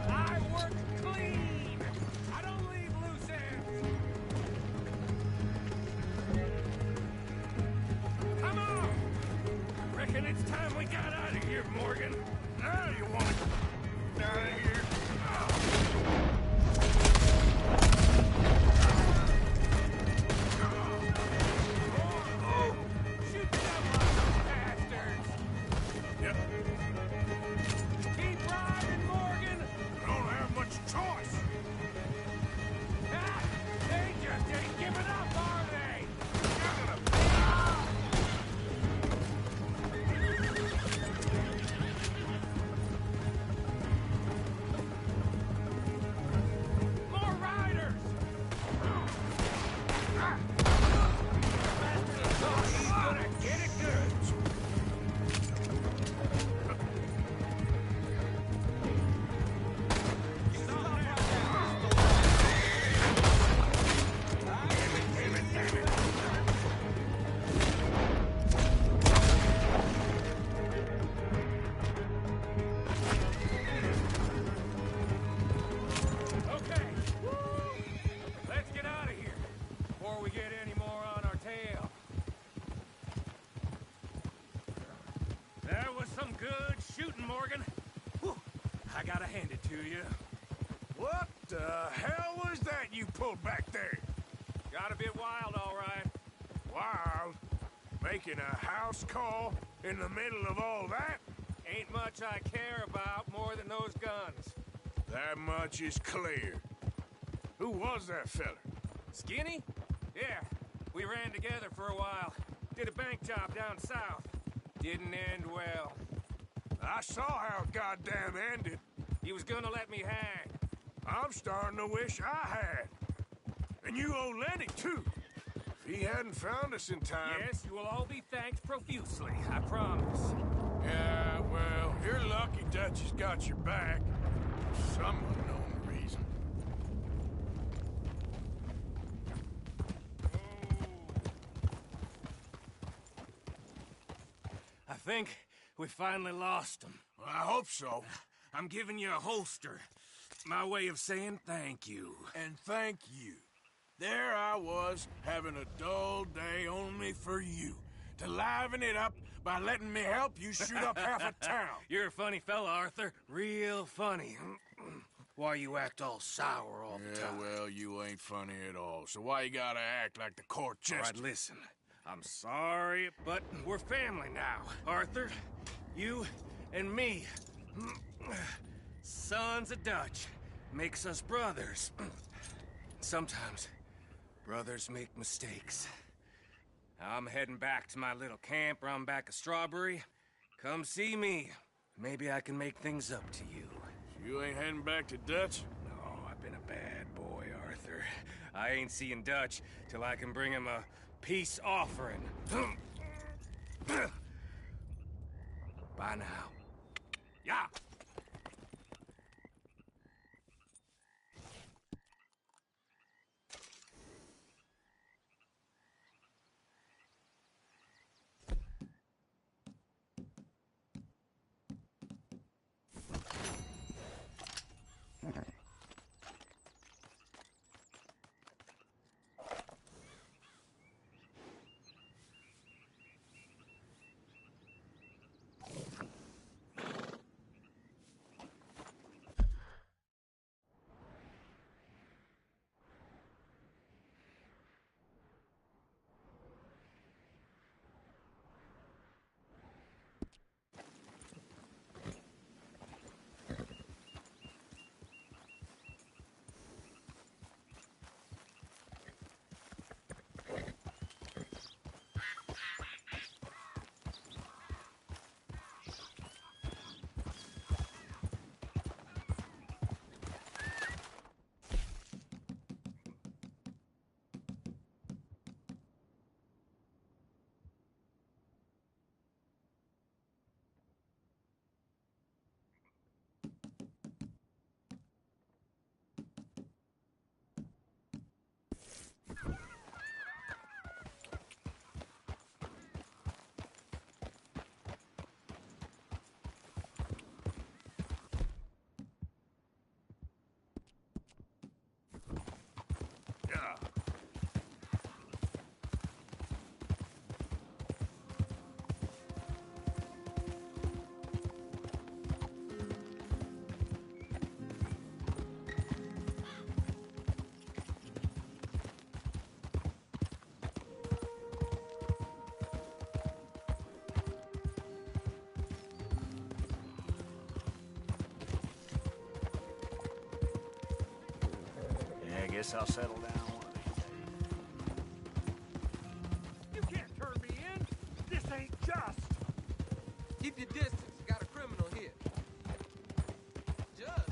I work clean. I don't leave loose ends. Come on. Reckon it's time we got out of here, Morgan. Now you want to get out of here? Shoot them like bastards. Yep. Keep riding, Morgan. We don't have much choice. Ah, they just ain't giving up, are they? More riders! Oh, he's gonna get it good. Okay. Let's get out of here before we get any more on our tail. That was some good shooting, Morgan. Whew. I gotta hand it to you. Whoop! The hell was that you pulled back there? Got a bit wild, all right. Wild? Making a house call in the middle of all that? Ain't much I care about more than those guns. That much is clear. Who was that feller? Skinny? Yeah, we ran together for a while. Did a bank job down south. Didn't end well. I saw how it goddamn ended. He was gonna let me hang. I'm starting to wish I had. And you owe Lenny, too. If he hadn't found us in time... Yes, you will all be thanked profusely, I promise. Yeah, well, you're lucky Dutch has got your back. For some unknown reason. I think we finally lost him. Well, I hope so. I'm giving you a holster. My way of saying thank you. And thank you. There I was, having a dull day only for you. To liven it up by letting me help you shoot up half a town. You're a funny fella, Arthur. Real funny. Why you act all sour all the time? Yeah, well, you ain't funny at all. So why you gotta act like the court jester? All right, listen. I'm sorry, but we're family now, Arthur. You and me. Sons of Dutch. Makes us brothers. Sometimes, brothers make mistakes. I'm heading back to my little camp around back of Strawberry. Come see me. Maybe I can make things up to you. You ain't heading back to Dutch? No, I've been a bad boy, Arthur. I ain't seeing Dutch till I can bring him a peace offering. Bye now. Yeah. Guess I'll settle down one of these days. You can't turn me in. This ain't just. Keep your distance. Got a criminal here. Just.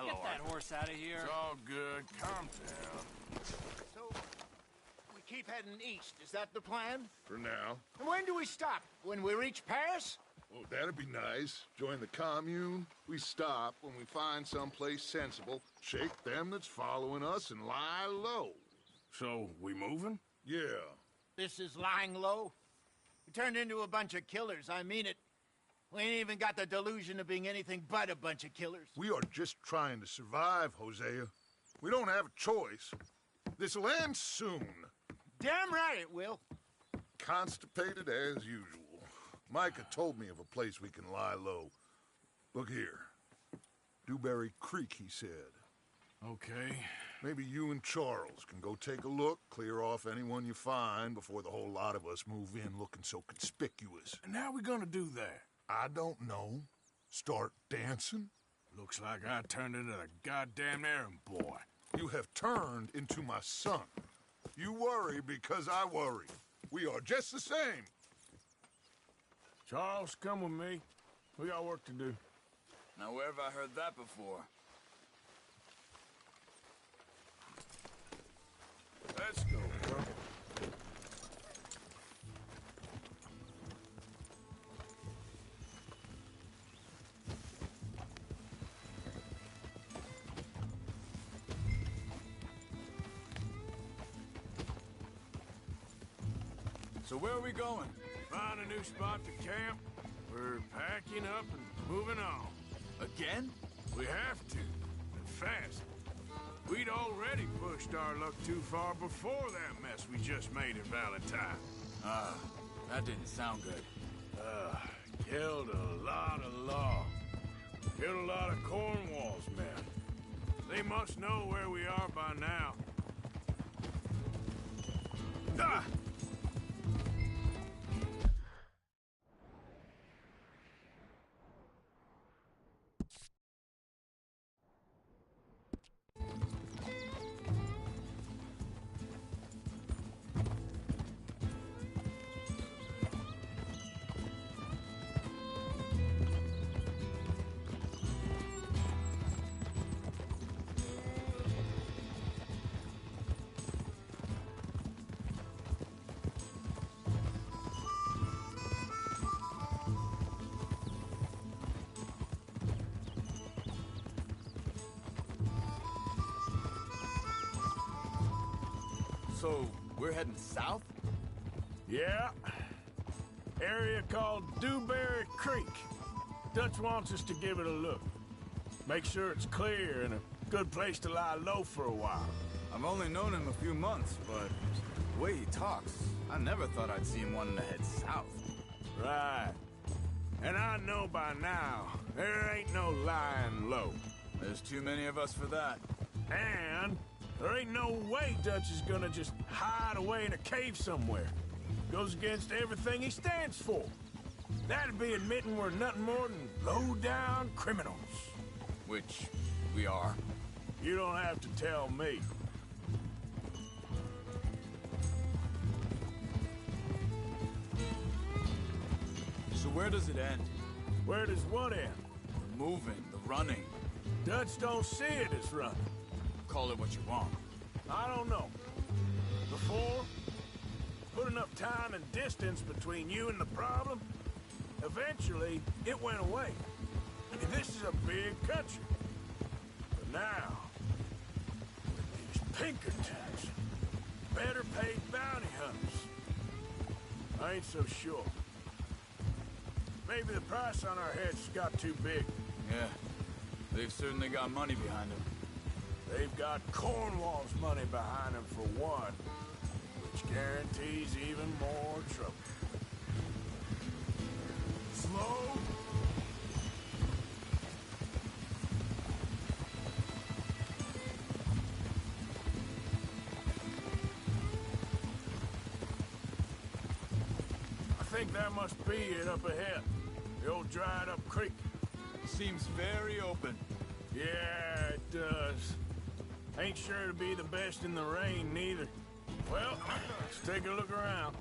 Get that horse out of here. It's all good. Calm down. So, we keep heading east. Is that the plan? For now. And when do we stop? When we reach Paris? Oh, that'd be nice. Join the commune. We stop when we find someplace sensible, shake them that's following us, and lie low. So, we moving? Yeah. This is lying low? We turned into a bunch of killers, I mean it. We ain't even got the delusion of being anything but a bunch of killers. We are just trying to survive, Hosea. We don't have a choice. This'll end soon. Damn right it will. Constipated as usual. Micah told me of a place we can lie low. Look here. Dewberry Creek, he said. Okay. Maybe you and Charles can go take a look, clear off anyone you find before the whole lot of us move in looking so conspicuous. And how we gonna do that? I don't know. Start dancing? Looks like I turned into the goddamn errand boy. You have turned into my son. You worry because I worry. We are just the same. Charles, come with me. We got work to do. Now, where have I heard that before? Let's go, bro. So where are we going? Find a new spot to camp. We're packing up and moving on. Again? We have to, and fast. We'd already pushed our luck too far before that mess we just made in Valentine. That didn't sound good. Killed a lot of law. Killed a lot of Cornwall's men. They must know where we are by now. Ah! So, we're heading south? Yeah. Area called Dewberry Creek. Dutch wants us to give it a look. Make sure it's clear and a good place to lie low for a while. I've only known him a few months, but the way he talks, I never thought I'd see him wanting to head south. Right. And I know by now, there ain't no lying low. There's too many of us for that. And there ain't no way Dutch is gonna just hide away in a cave somewhere. Goes against everything he stands for. That'd be admitting we're nothing more than low-down criminals. Which we are. You don't have to tell me. So where does it end? Where does what end? The moving, the running. Dutch don't see it as running. Call it what you want. I don't know. Before, put enough time and distance between you and the problem, eventually it went away. I mean, this is a big country. But now, with these Pinkertons, better paid bounty hunters, I ain't so sure. Maybe the price on our heads got too big. Yeah, they've certainly got money behind them. They've got Cornwall's money behind them for one, which guarantees even more trouble. Slow. I think that must be it up ahead. The old dried-up creek. Seems very open. Yeah, it does. Ain't sure to be the best in the rain, neither. Well, let's take a look around.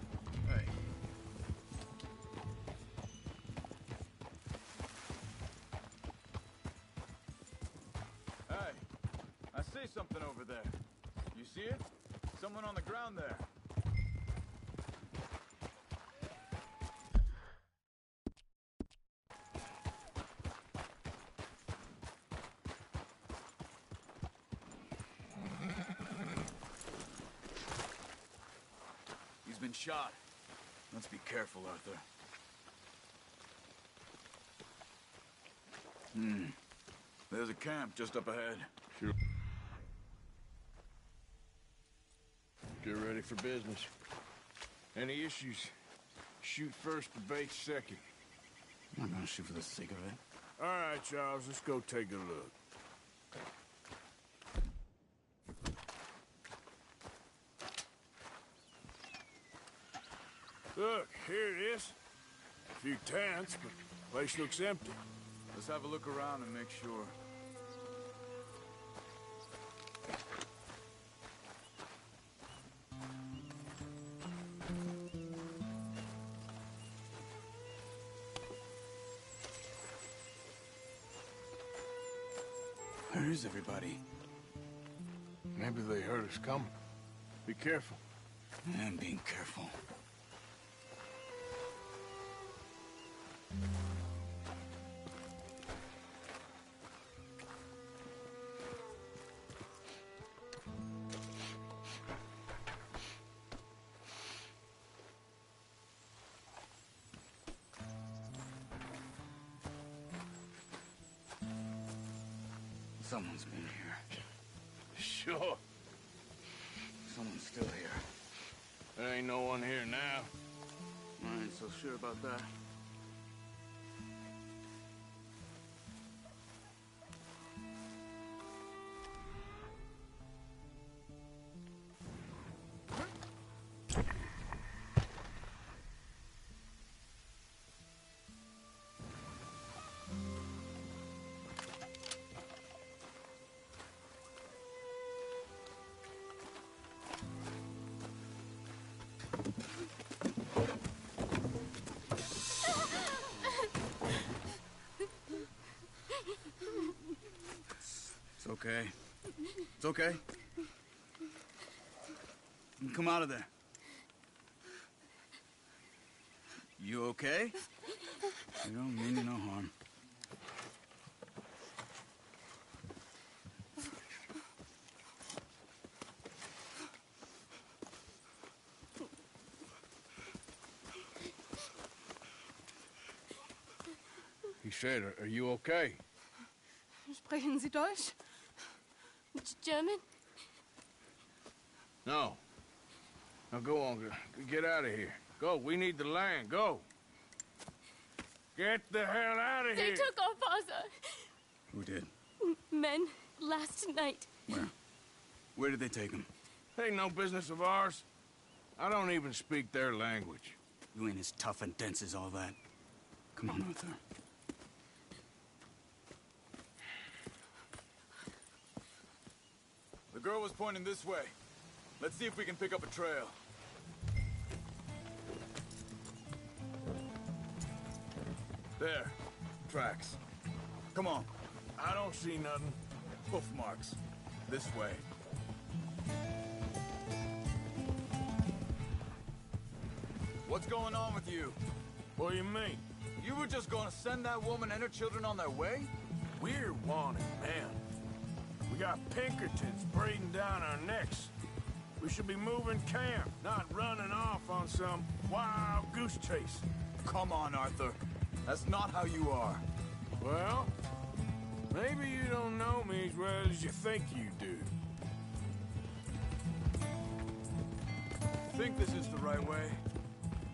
Hey. Hey. see it? Someone on the ground there. He's been shot. Let's be careful, Arthur. There's a camp just up ahead. Sure. Get ready for business. Any issues, shoot first, debate second. I'm not gonna shoot for the sake of it. All right, Charles, let's go take a look. Look, here it is. A few tents, but the place looks empty. Let's have a look around and make sure. Where is everybody? Maybe they heard us coming. Be careful. I'm being careful. Someone's been here. Sure. Someone's still here. There ain't no one here now. I ain't so sure about that. It's okay. It's okay. You come out of there. You okay? You don't mean you no harm. He said, are you okay? Sprechen Sie Deutsch? German? No. Now go on, get out of here. Go, we need the land, go. Get the hell out of They here. took our father. Who did? Men last night. Where? Where did they take him? Ain't no business of ours. I don't even speak their language. You ain't as tough and dense as all that. Come on, Arthur. The girl was pointing this way. Let's see if we can pick up a trail. There. Tracks. Come on. I don't see nothing. Hoof marks. This way. What's going on with you? What do you mean? You were just gonna send that woman and her children on their way? We're wanted, man. We got Pinkertons breathing down our necks. We should be moving camp, not running off on some wild goose chase. Come on, Arthur. That's not how you are. Well, maybe you don't know me as well as you think you do. Think this is the right way?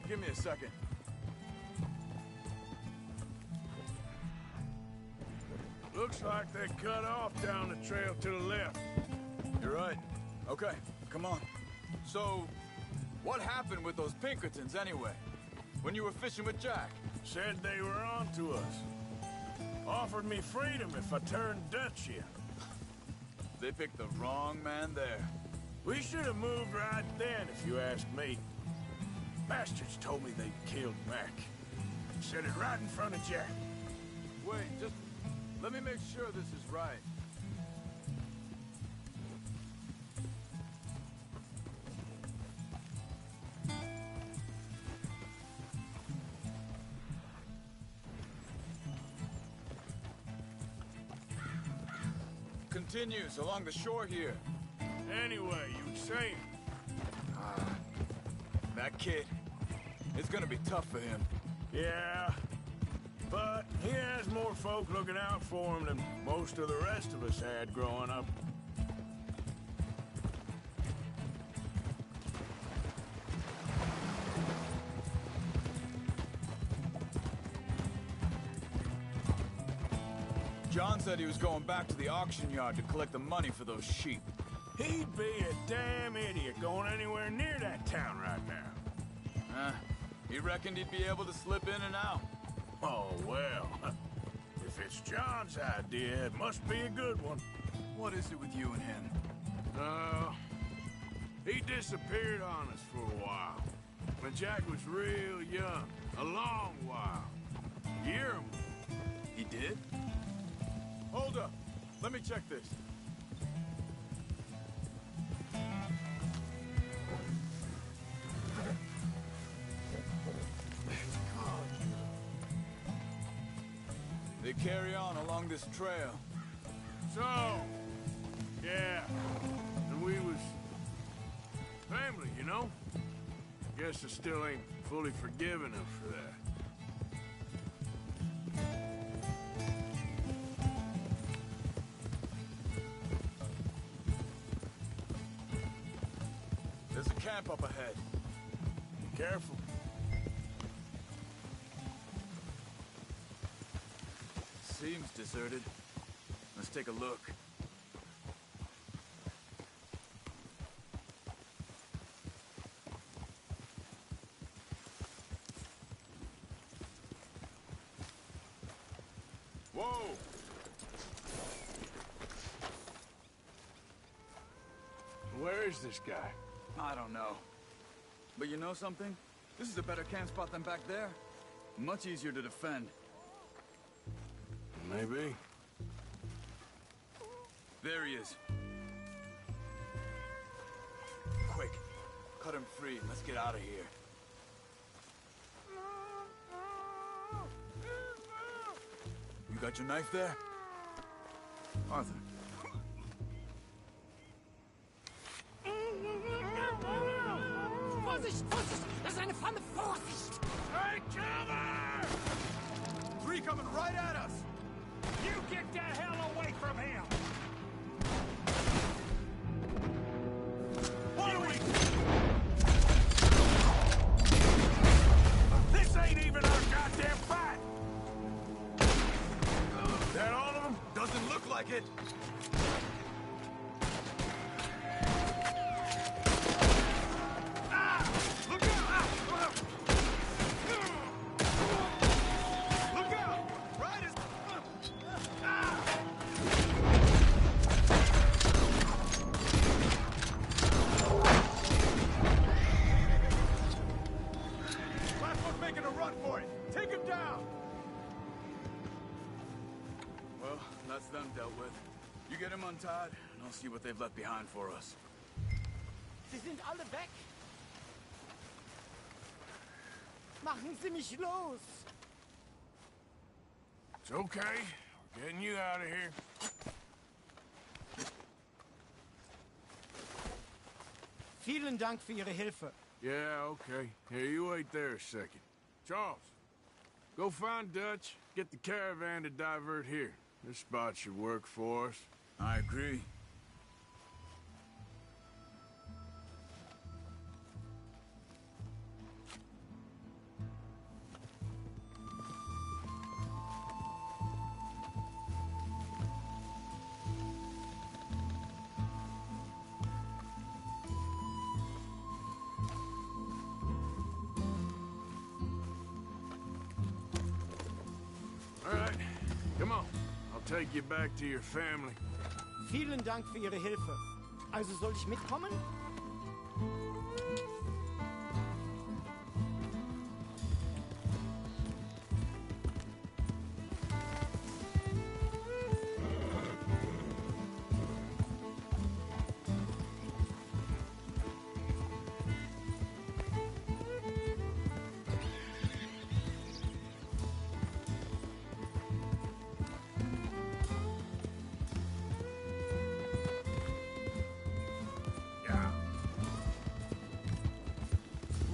Give me a second. Looks like they cut off down the trail to the left. You're right. Okay, come on. So, what happened with those Pinkertons anyway? When you were fishing with Jack? Said they were on to us. Offered me freedom if I turned Dutch in. They picked the wrong man there. We should have moved right then, if you ask me. Bastards told me they killed Mac. Said it right in front of Jack. Wait, just let me make sure this is right. continues along the shore here. Anyway, you were saying? That kid, it's gonna be tough for him. Yeah, but he has more folk looking out for him than most of the rest of us had growing up. John said he was going back to the auction yard to collect the money for those sheep. He'd be a damn idiot going anywhere near that town right now. He reckoned he'd be able to slip in and out. Oh, well. If it's John's idea, it must be a good one. What is it with you and him? He disappeared on us for a while. When Jack was real young. A long while. A year or more. He did? Hold up. Let me check this. They carry on along this trail. So, yeah. And we was family, you know? Guess I still ain't fully forgiven him for that. There's a camp up ahead. Careful. Seems deserted. Let's take a look. Whoa! Where is this guy? I don't know. But you know something? This is a better camp spot than back there. Much easier to defend. Maybe. There he is. Quick, cut him free and let's get out of here. You got your knife there? Arthur. Vorsicht, Vorsicht! Das ist eine Pfanne! Vorsicht! Hey, cover! Three coming right at us! You get the hell away from him! What are we? This ain't even our goddamn fight! That all of them? Doesn't look like it! That's them dealt with. You get them untied, and I'll see what they've left behind for us. Sie sind alle weg! Machen Sie mich los! It's okay. We're getting you out of here. Vielen Dank für Ihre Hilfe. Yeah, okay. Here, you wait there a second. Charles, go find Dutch, get the caravan to divert here. This spot should work for us. I agree. All right, come on. I'll take you back to your family. Vielen Dank für Ihre Hilfe. Also soll ich mitkommen?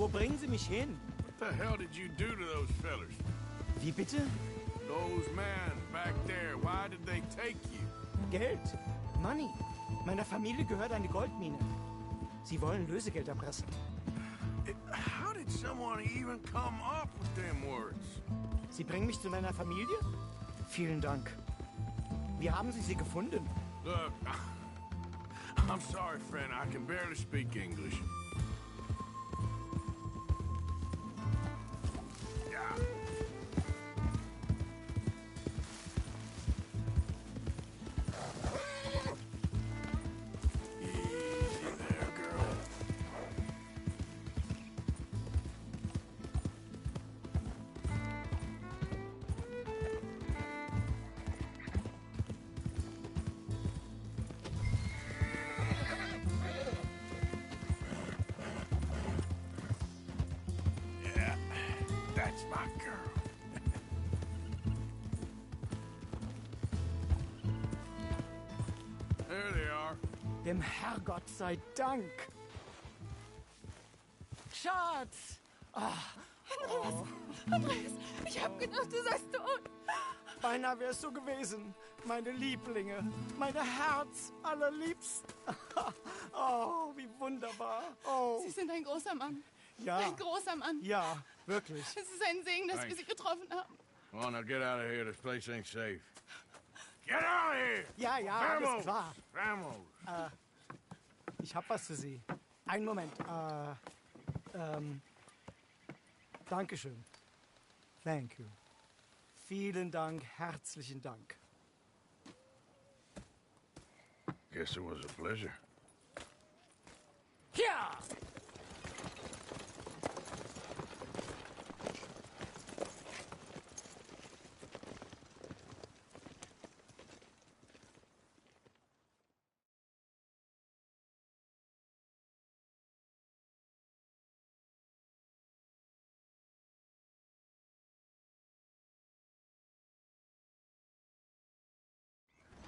Wo bringen Sie mich hin? What the hell did you do to those fellers? Wie bitte? Those men back there, why did they take you? Geld. Money. Meiner Familie gehört eine Goldmine. Sie wollen Lösegeld erpressen. How did someone even come up with them words? Sie bringen mich zu meiner Familie? Vielen Dank. Wie haben Sie sie gefunden? Look, I'm sorry, friend. I can barely speak English. Yeah. Easy there, girl. Yeah, that's my girl. There they are. Dem Herrgott sei Dank. Schatz! Andreas, ich hab gedacht, du seist tot. Beinahe wärst du gewesen. Meine Lieblinge. Meine Herz allerliebsten. Oh, wie wunderbar. Oh. Sie sind ein großer Mann. Ja. Ein großer Mann. Ja, wirklich. Es ist ein Segen, dass wir Thanks. Sie getroffen haben. Come on, now get out of here. This place ain't safe. Get out of here! Ja, ja, alles Vamos! klar. Vamos! Ich hab was für Sie. Einen Moment. Dankeschön. Thank you. Vielen Dank, herzlichen Dank. Guess it was a pleasure. Ja!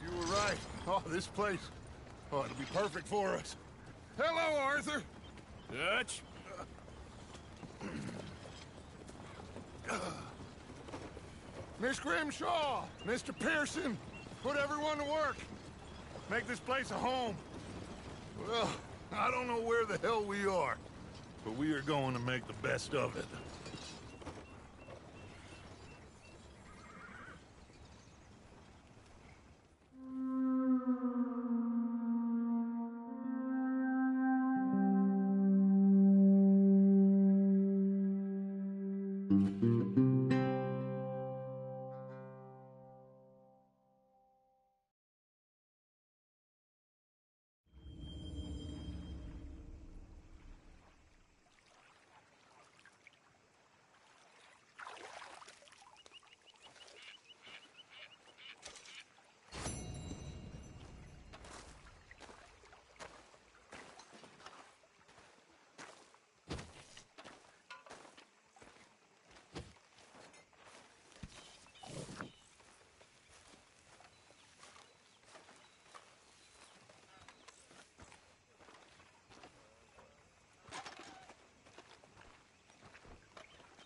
You were right. Oh, this place. Oh, it'll be perfect for us. Hello, Arthur. Dutch? Miss Grimshaw, Mr. Pearson, put everyone to work. Make this place a home. Well, I don't know where the hell we are, but we are going to make the best of it.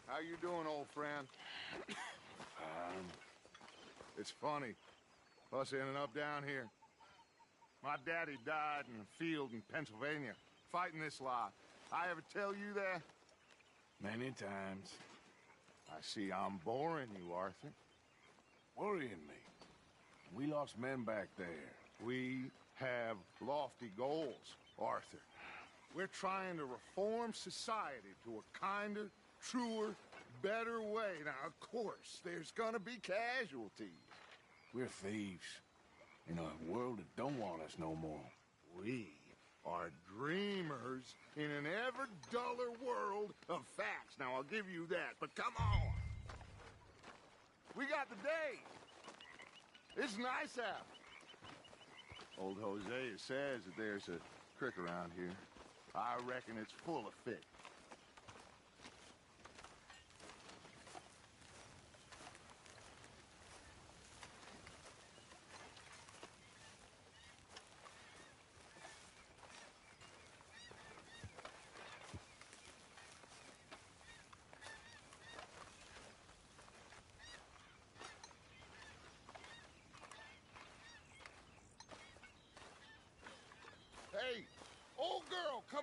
How you doing, old friend? It's funny, us ending up down here. My daddy died in a field in Pennsylvania, fighting this lot. I ever tell you that? Many times. I see I'm boring you, Arthur. Worrying me. We lost men back there. We have lofty goals, Arthur. We're trying to reform society to a kinder, truer, better way. Now, of course, there's gonna be casualties. We're thieves. In a world that don't want us no more. We are dreamers in an ever duller world of facts. Now, I'll give you that, but come on. We got the day. It's nice out. Old Hosea says that there's a creek around here. I reckon it's full of fish.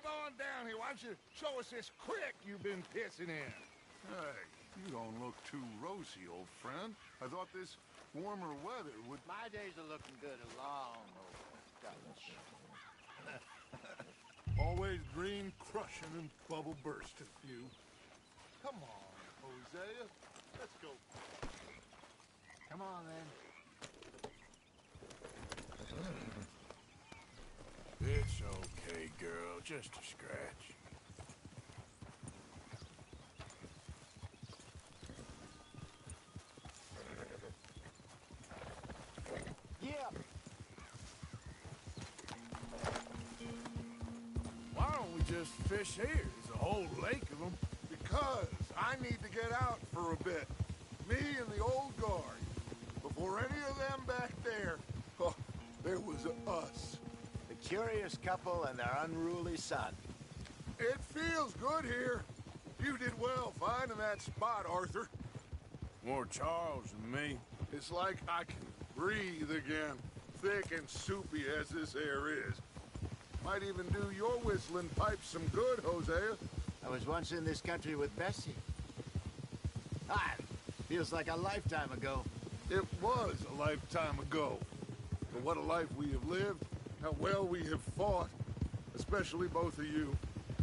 Come on down here. Why don't you show us this creek you've been pissing in? Hey, you don't look too rosy, old friend. I thought this warmer weather would... My days are looking good along, old Dutch. Always green crushing and bubble bursting, you. Come on, Hosea. Let's go. Come on, then. It's okay, girl. Just a scratch. Yeah. Why don't we just fish here? There's a whole lake of them. Because I need to get out for a bit. Me and the old guard. Before any of them back there, oh, there was us. The curious couple and their unruly son. It feels good here. You did well finding that spot, Arthur. More Charles than me. It's like I can breathe again, thick and soupy as this air is. Might even do your whistling pipes some good, Hosea. I was once in this country with Bessie. Feels like a lifetime ago. It was a lifetime ago. But what a life we have lived, how well we have fought, especially both of you.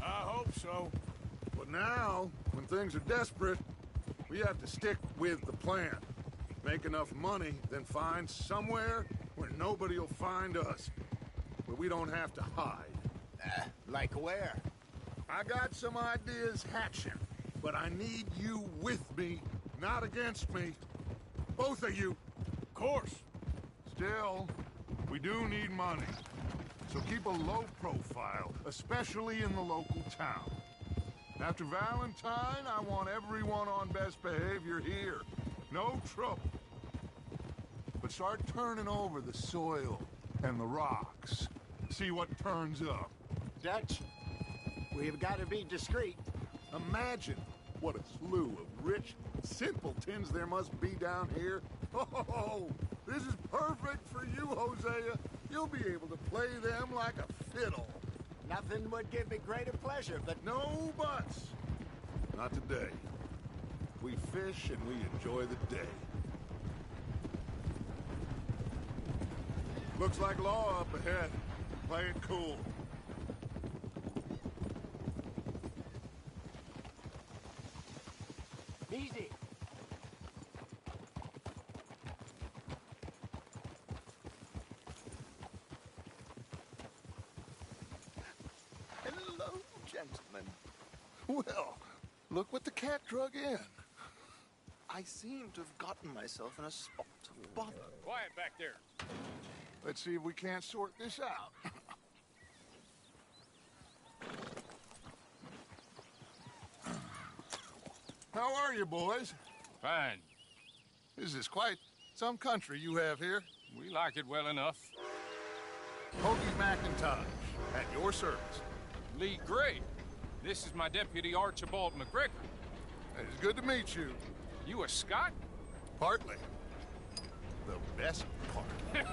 I hope so. But now, when things are desperate, we have to stick with the plan. Make enough money, then find somewhere where nobody will find us. Where we don't have to hide. Like where? I got some ideas hatching, but I need you with me, not against me. Both of you. Of course. Still, we do need money. So keep a low profile, especially in the local town. After Valentine, I want everyone on best behavior here. No trouble. But start turning over the soil and the rocks. See what turns up. Dutch, we've got to be discreet. Imagine what a slew of rich simpletons there must be down here. Oh, this is perfect for you, Hosea. You'll be able to play them like a fiddle. Nothing would give me greater pleasure, but... No buts. Not today. We fish and we enjoy the day. Looks like law up ahead. Play it cool. Easy. Hello, gentlemen. Well, look what the cat drug in. I seem to have gotten myself in a spot of bother. Quiet back there. Let's see if we can't sort this out. How are you, boys? Fine. This is quite some country you have here. We like it well enough. Hoagie McIntosh, at your service. Lee Gray. This is my deputy, Archibald McGregor. It's good to meet you. You a Scot? Partly. The best part.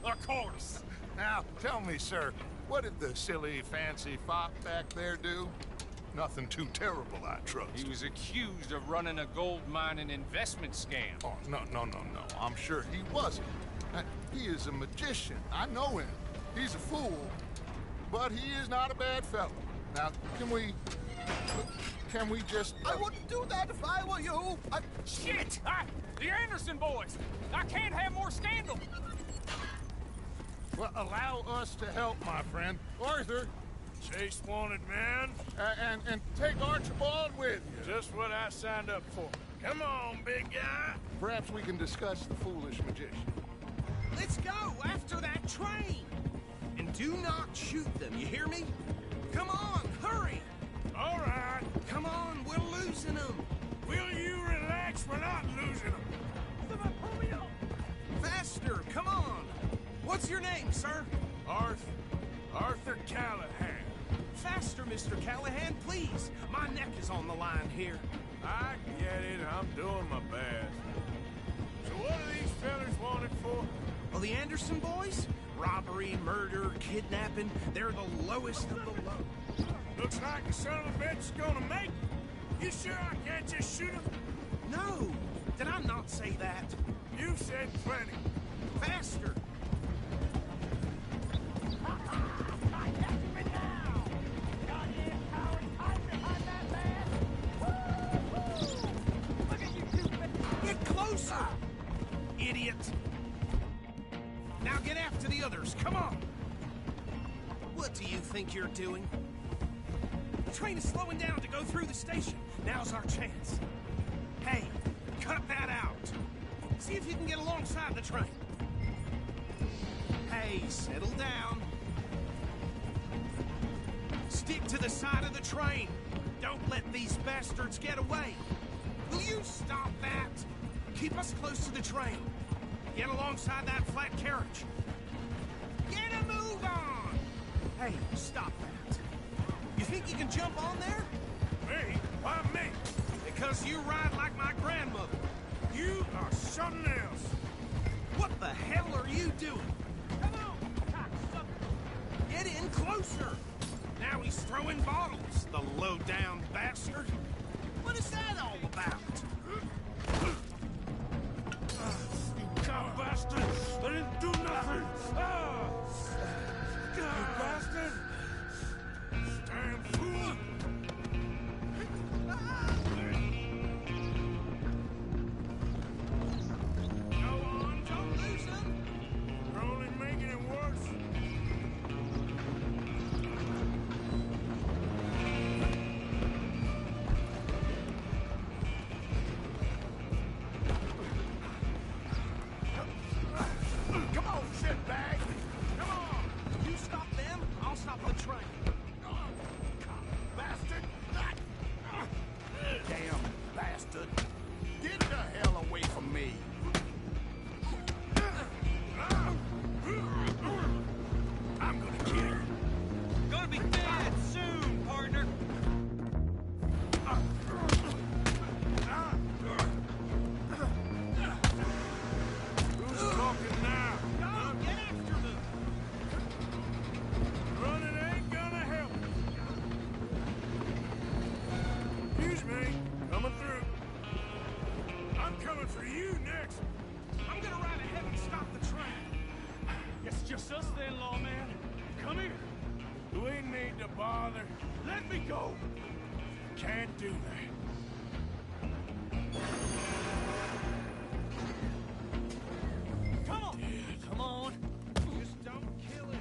Of course. Now, tell me, sir, what did the silly, fancy fop back there do? Nothing too terrible, I trust. He was accused of running a gold mining investment scam. Oh, no. I'm sure he wasn't. He is a magician. I know him. He's a fool, but he is not a bad fellow. Now, can we just... I wouldn't do that if I were you. Shit! The Anderson boys! I can't have more scandal! Well, allow us to help, my friend. Arthur! Chase wanted man. And take Archibald with you. Just what I signed up for. Come on, big guy. Perhaps we can discuss the foolish magician. Let's go after that train! And do not shoot them, you hear me? Come on, hurry! All right. Come on, we're losing them. Will you relax? We're not losing them. Faster, come on! What's your name, sir? Arthur Callahan. Faster, Mr. Callahan, please. My neck is on the line here. I get it. I'm doing my best. So what are these fellas wanted for? Well, the Anderson boys? Robbery, murder, kidnapping. They're the lowest of the low. Looks like the son of a bitch is gonna make it. You sure I can't just shoot him? No! Did I not say that? You said plenty. Faster! Get closer! Idiot! Now get after the others, come on! What do you think you're doing? The train is slowing down to go through the station. Now's our chance. Hey, cut that out. See if you can get alongside the train. Hey, settle down. Stick to the side of the train. Don't let these bastards get away. Will you stop that? Keep us close to the train. Get alongside that flat carriage. Get a move on! Hey, stop that. You think you can jump on there? Me? Why me? Because you ride like my grandmother. You are something else. What the hell are you doing? Come on, cocksucker! Get in closer! Now he's throwing bottles, the low-down bastard. What is that all about? You cow bastard! I didn't do nothing! You bastard! Damn fool! Go on, don't lose him! You're only making it worse. Come on, shitbag! Come on! You stop them, I'll stop the train. Bastard! Damn bastard! Get the hell away from me! I'm gonna kill you. Gonna be dead soon, partner! Who's talking now? Go, get after them! Running ain't gonna help. Excuse me. Coming through. I'm coming for you next. I'm gonna ride ahead and stop the train. It's just us then, lawman. Come here. We need to bother. Let me go. Can't do that. Come on. Come on. Just don't kill him.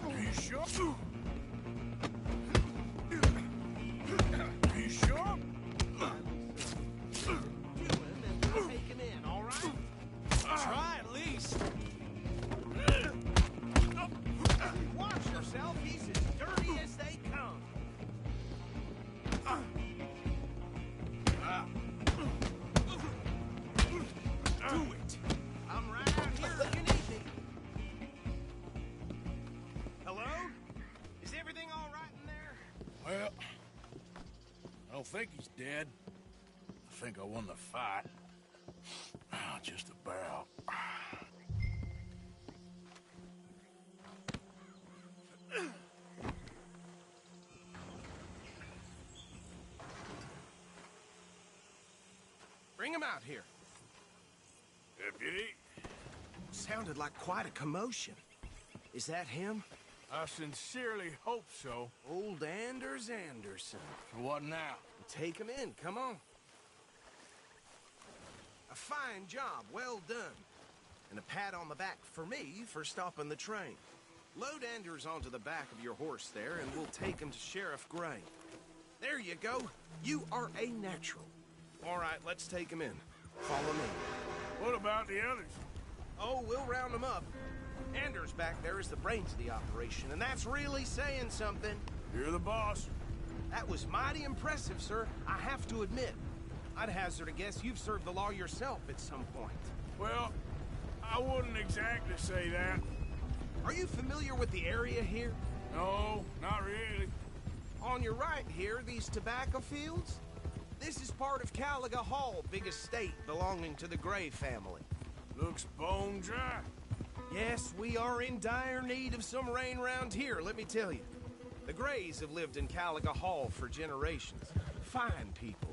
Are you sure? Are you sure? Do him and we'll take him in, all right? Try at least. Watch yourself. He's as dirty as they come. Do it. I'm right out here if you need me. Hello? Is everything all right in there? Well, I don't think he's dead. I think I won the fight. Just about. Bring him out here. Deputy? Sounded like quite a commotion. Is that him? I sincerely hope so. Old Anders Anderson. What now? Take him in, come on. A fine job, well done. And a pat on the back for me for stopping the train. Load Anders onto the back of your horse there, and we'll take him to Sheriff Gray. There you go. You are a natural. All right, let's take him in. Follow me. What about the others? Oh, we'll round them up. Anders back there is the brains of the operation, and that's really saying something. You're the boss. That was mighty impressive, sir. I have to admit. I'd hazard a guess you've served the law yourself at some point. Well, I wouldn't exactly say that. Are you familiar with the area here? No, not really. On your right here, these tobacco fields? This is part of Caliga Hall, big estate belonging to the Gray family. Looks bone dry. Yes, we are in dire need of some rain round here, let me tell you. The Grays have lived in Caliga Hall for generations. Fine people.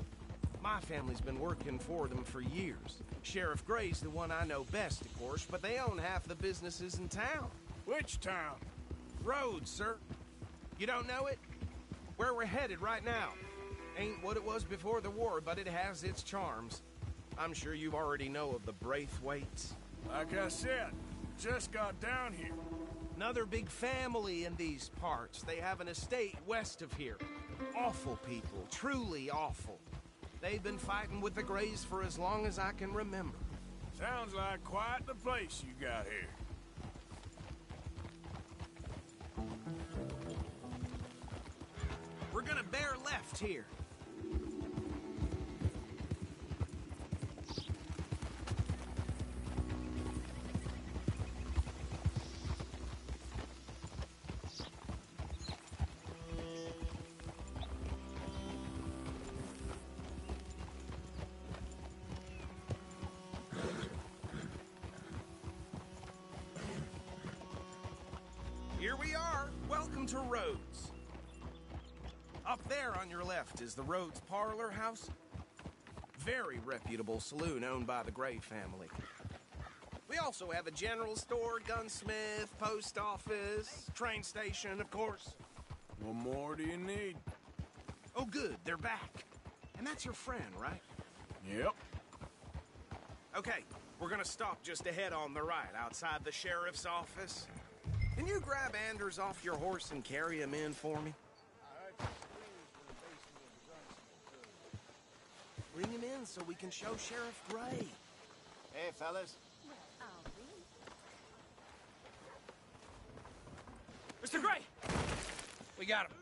My family's been working for them for years. Sheriff Gray's the one I know best, of course, but they own half the businesses in town. Which town? Rhodes, sir. You don't know it? Where we're headed right now. Ain't what it was before the war, but it has its charms. I'm sure you already know of the Braithwaites. Like I said, just got down here. Another big family in these parts. They have an estate west of here. Awful people, truly awful. They've been fighting with the Grays for as long as I can remember. Sounds like quite the place you got here. We're gonna bear left here. Here we are. Welcome to Rhodes. Up there on your left is the Rhodes Parlor House. Very reputable saloon owned by the Gray family. We also have a general store, gunsmith, post office, train station, of course. What more do you need? Oh, good. They're back. And that's your friend, right? Yep. Okay, we're gonna stop just ahead on the right, outside the sheriff's office. Can you grab Anders off your horse and carry him in for me? Bring him in so we can show Sheriff Gray. Hey, fellas. Mr. Gray! We got him.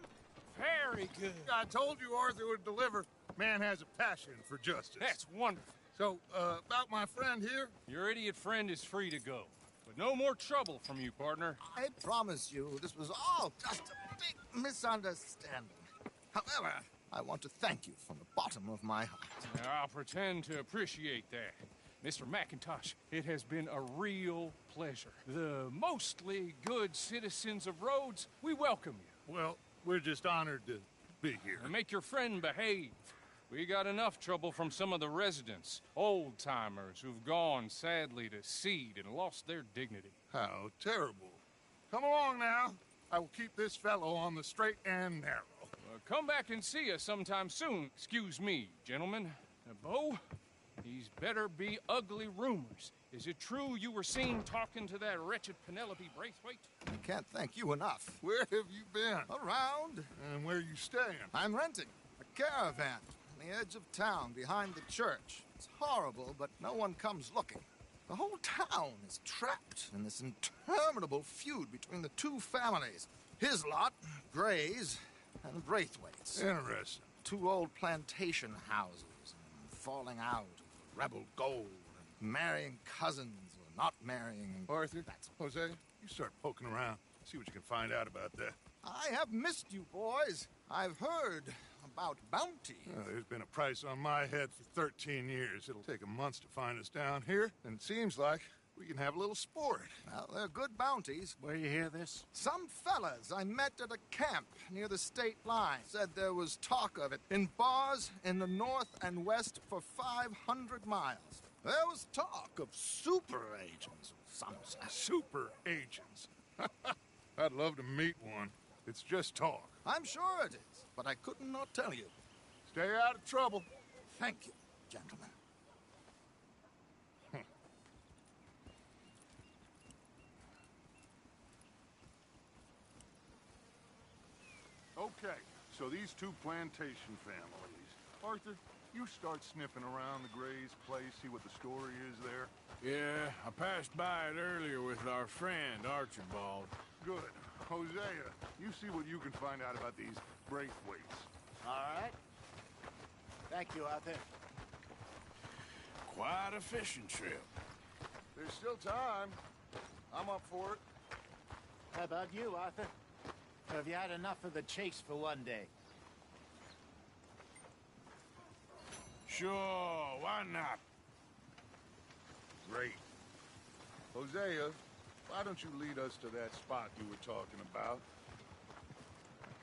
Very good. I told you Arthur would deliver. Man has a passion for justice. That's wonderful. So, about my friend here? Your idiot friend is free to go. But no more trouble from you, partner. I promise you, this was all just a big misunderstanding. However, I want to thank you from the bottom of my heart. Now, I'll pretend to appreciate that. Mr. McIntosh, it has been a real pleasure. The mostly good citizens of Rhodes, we welcome you. Well, we're just honored to be here. And make your friend behave. We got enough trouble from some of the residents, old-timers who've gone, sadly, to seed and lost their dignity. How terrible. Come along now. I will keep this fellow on the straight and narrow. Come back and see us sometime soon. Excuse me, gentlemen. Bo, these better be ugly rumors. Is it true you were seen talking to that wretched Penelope Braithwaite? I can't thank you enough. Where have you been? Around. And where are you staying? I'm renting a caravan on the edge of town behind the church. It's horrible, but no one comes looking. The whole town is trapped in this interminable feud between the two families. His lot, Gray's, and the Braithwaites. Interesting. Two old plantation houses, falling out of rebel gold, and marrying cousins or not marrying. Arthur, Jose, you start poking around. See what you can find out about that. I have missed you, boys. I've heard about bounty. There's been a price on my head for 13 years. It'll take a month to find us down here, and it seems like we can have a little sport. Well, they're good bounties. Where you hear this? Some fellas I met at a camp near the state line said there was talk of it in bars in the north and west for 500 miles. There was talk of super agents, some say. Super agents? I'd love to meet one. It's just talk. I'm sure it is, but I could not tell you. Stay out of trouble. Thank you, gentlemen. Okay, so these two plantation families. Arthur, you start sniffing around the Gray's place, see what the story is there. Yeah, I passed by it earlier with our friend, Archibald. Good. Hosea, you see what you can find out about these Braithwaites. All right. Thank you, Arthur. Quite a fishing trip. There's still time. I'm up for it. How about you, Arthur? Have you had enough of the chase for one day? Sure, why not? Great. Hosea, why don't you lead us to that spot you were talking about?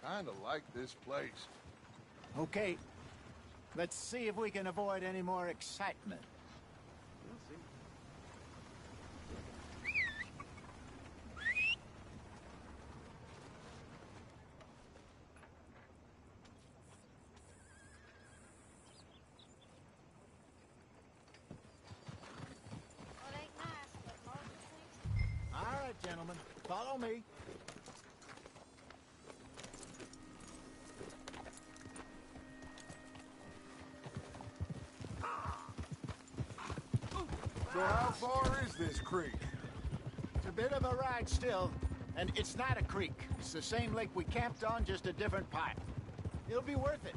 Kinda like this place. Okay. Let's see if we can avoid any more excitement. We'll see. All right, gentlemen. Follow me. So how far is this creek? It's a bit of a ride still, and it's not a creek. It's the same lake we camped on, just a different pipe. It'll be worth it.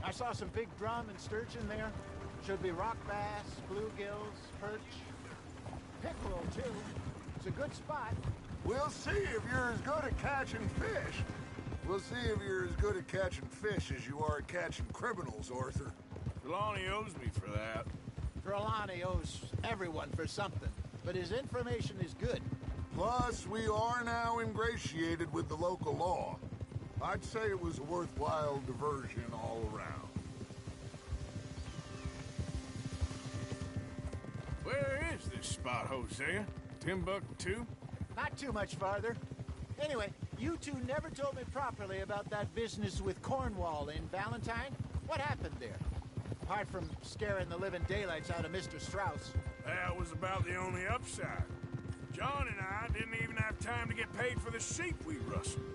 I saw some big drum and sturgeon there. Should be rock bass, bluegills, perch, pickerel too. It's a good spot. We'll see if you're as good at catching fish. We'll see if you're as good at catching fish as you are at catching criminals, Arthur. Trelawney owes me for that. Trelawney owes everyone for something, but his information is good. Plus, we are now ingratiated with the local law. I'd say it was a worthwhile diversion all around. Where is this spot, Hosea? Timbuktu? Not too much farther. Anyway, you two never told me properly about that business with Cornwall in Valentine. What happened there? Apart from scaring the living daylights out of Mr. Strauss. That was about the only upside. John and I didn't even have time to get paid for the sheep we rustled.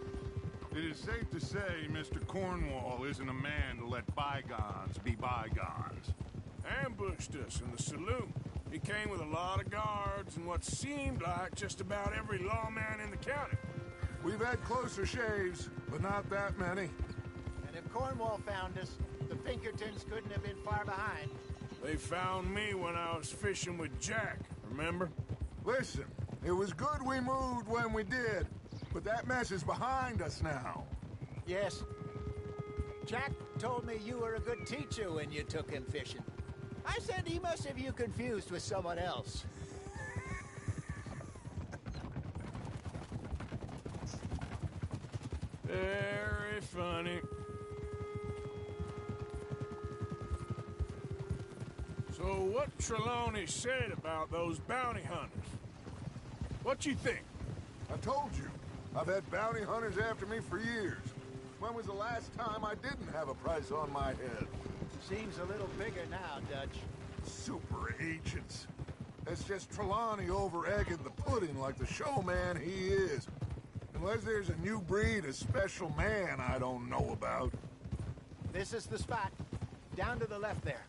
It is safe to say Mr. Cornwall isn't a man to let bygones be bygones. Ambushed us in the saloon. He came with a lot of guards and what seemed like just about every lawman in the county. We've had closer shaves, but not that many. And if Cornwall found us, the Pinkertons couldn't have been far behind. They found me when I was fishing with Jack, remember? Listen, it was good we moved when we did, but that mess is behind us now. Yes. Jack told me you were a good teacher when you took him fishing. I said he must have you confused with someone else. Very funny. So what Trelawney said about those bounty hunters? What you think? I told you. I've had bounty hunters after me for years. When was the last time I didn't have a price on my head? Seems a little bigger now, Dutch. Super agents. It's just Trelawney over-egging the pudding like the showman he is. Unless there's a new breed of special man I don't know about. This is the spot. Down to the left there.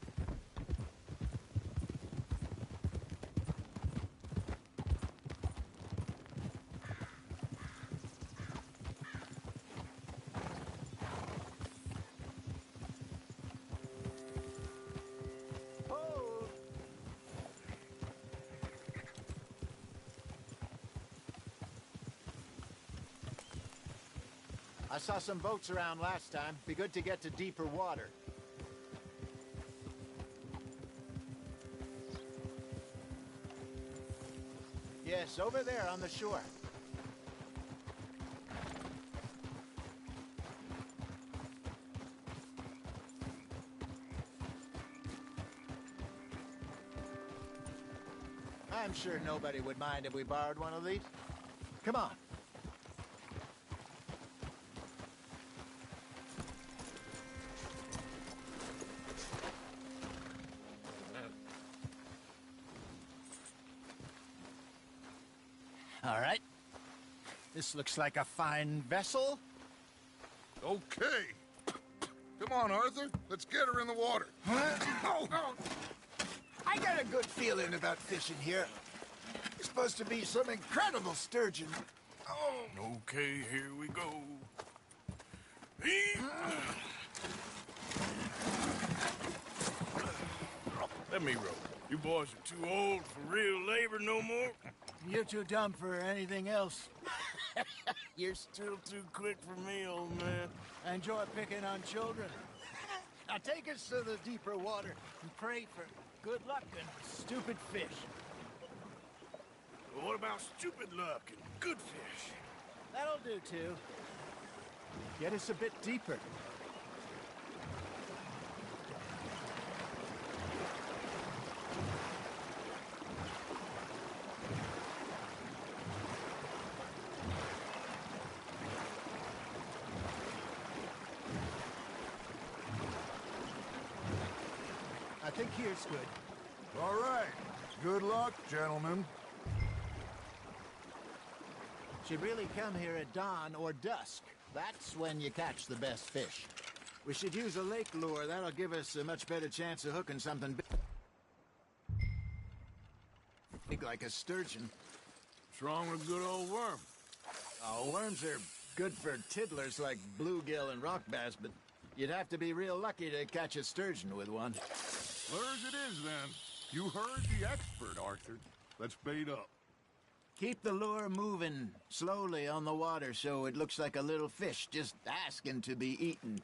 I saw some boats around last time. Be good to get to deeper water. Yes, over there on the shore. I'm sure nobody would mind if we borrowed one of these. Come on. All right. This looks like a fine vessel. Okay. Come on, Arthur. Let's get her in the water. Oh. I got a good feeling about fishing here. It's supposed to be some incredible sturgeon. Oh. Okay, here we go. Let me row. You boys are too old for real labor no more. You're too dumb for anything else. You're still too quick for me, old man. I enjoy picking on children. Now take us to the deeper water and pray for good luck and stupid fish. Well, what about stupid luck and good fish? That'll do, too. Get us a bit deeper. I think here's good. All right. Good luck, gentlemen. Should really come here at dawn or dusk. That's when you catch the best fish. We should use a lake lure. That'll give us a much better chance of hooking something big like a sturgeon. What's wrong with a good old worm? Oh, worms are good for tiddlers like bluegill and rock bass, but you'd have to be real lucky to catch a sturgeon with one. Lures it is, then. You heard the expert, Arthur. Let's bait up. Keep the lure moving slowly on the water so it looks like a little fish just asking to be eaten.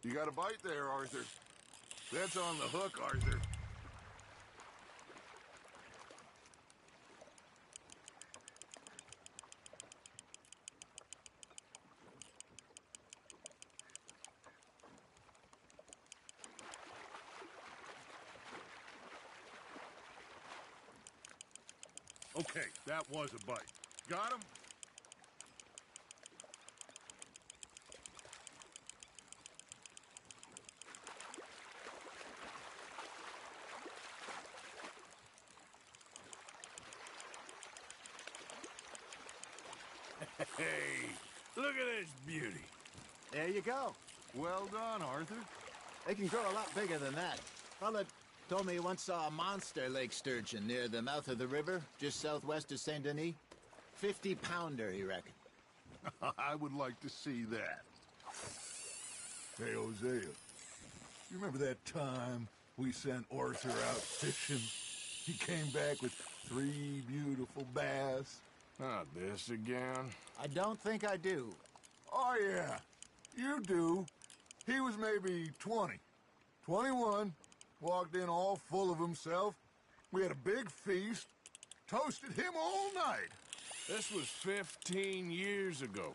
You got a bite there, Arthur. That's on the hook, Arthur. Okay, that was a bite. Got him? Hey, look at this beauty. There you go. Well done, Arthur. They can grow a lot bigger than that. Fella told me he once saw a monster lake sturgeon near the mouth of the river, just southwest of Saint Denis. 50-pounder, he reckoned. I would like to see that. Hey, Hosea, you remember that time we sent Arthur out fishing? He came back with 3 beautiful bass. Not this again. I don't think I do. Oh, yeah, you do. He was maybe 20, 21, walked in all full of himself. We had a big feast, toasted him all night. This was 15 years ago.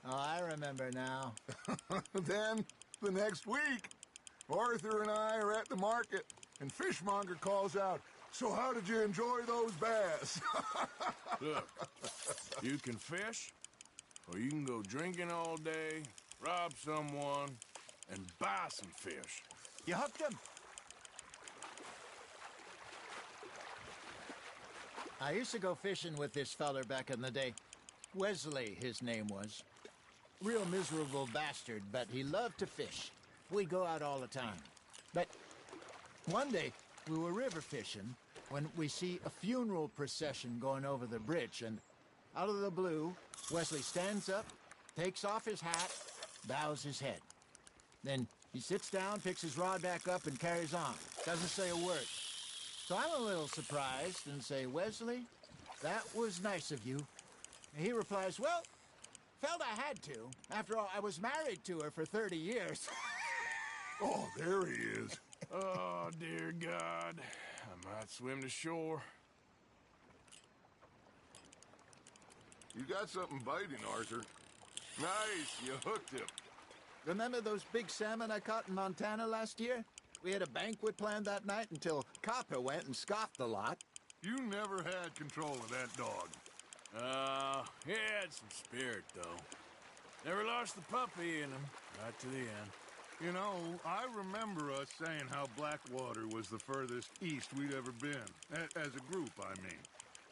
Oh, I remember now. Then, the next week, Arthur and I are at the market, and Fishmonger calls out, "So how did you enjoy those bass?" Look, you can fish, or you can go drinking all day, rob someone, and buy some fish. You hooked him. I used to go fishing with this feller back in the day. Wesley, his name was. Real miserable bastard, but he loved to fish. We'd go out all the time. But one day, we were river fishing when we see a funeral procession going over the bridge, and out of the blue, Wesley stands up, takes off his hat, bows his head. Then he sits down, picks his rod back up, and carries on. Doesn't say a word. So I'm a little surprised and say, "Wesley, that was nice of you." And he replies, "Well, felt I had to. After all, I was married to her for 30 years. Oh, there he is. Oh, dear God. I might swim to shore. You got something biting, Arthur. Nice, you hooked him. Remember those big salmon I caught in Montana last year? We had a banquet planned that night until Copper went and scoffed a lot. You never had control of that dog. He had some spirit, though. Never lost the puppy in him, right to the end. You know, I remember us saying how Blackwater was the furthest east we'd ever been. As a group, I mean.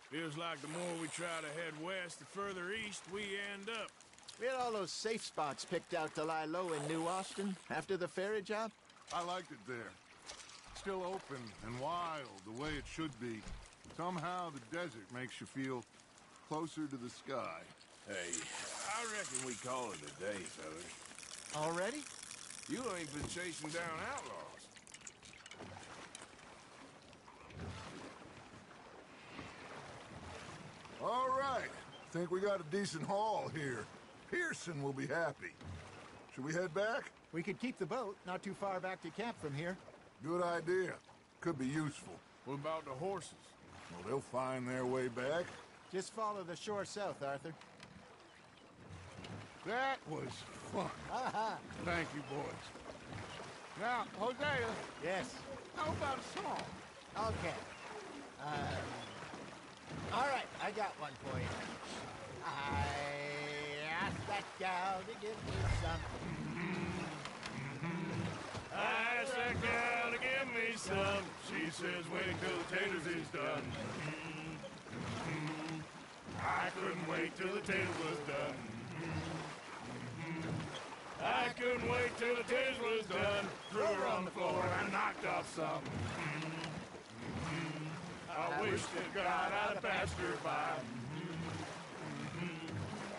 Feels like the more we try to head west, the further east we end up. We had all those safe spots picked out to lie low in New Austin after the ferry job. I liked it there. Still open and wild, the way it should be. Somehow the desert makes you feel closer to the sky. Hey, I reckon we call it a day, fellas. Already? You ain't been chasing down outlaws. All right. Think we got a decent haul here. Pearson will be happy. Should we head back? We could keep the boat not too far back to camp from here. Good idea. Could be useful. What about the horses? Well, they'll find their way back. Just follow the shore south, Arthur. That was fun. Thank you, boys. Now, Hosea. Yes? How about a song? Okay. All right, I got one for you. I asked that gal to give me some. I asked that gal to give me some. She says, wait till the taters is done. I couldn't wait till the taters was done. I couldn't wait till the taters was done. Threw her on the floor and knocked off some. I wish to God I'd have passed her by.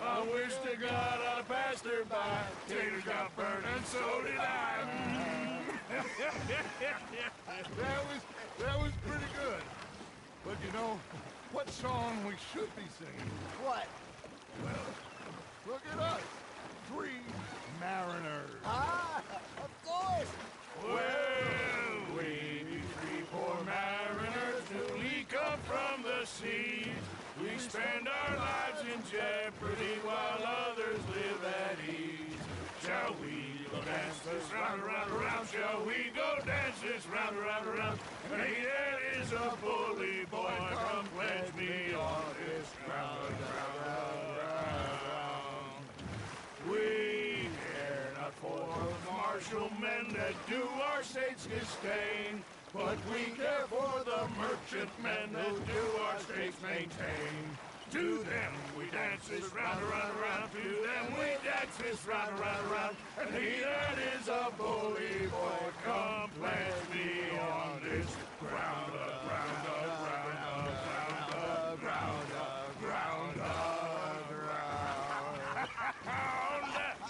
I wish to God I'd have passed her by. Taters got burned and so did I. That was pretty good. But you know, what song we should be singing? What? Well, look at us. 3 mariners. Ah, of course. Well, we 3 poor mariners newly come from the seas. We spend our lives in jeopardy while others live at ease. Shall we go dance this round, around, around? Shall we go dance this round, around, around? Hey, that is a bully boy. Come pledge me on this ground, ground. We care not for martial men that do our states disdain, but we care for the merchant men who do our states maintain. To them we dance this round, around, around. To them we dance this round, around, around. And he that is a bully boy, come pledge me on this ground, ground, ground, ground, ground, ground, ground.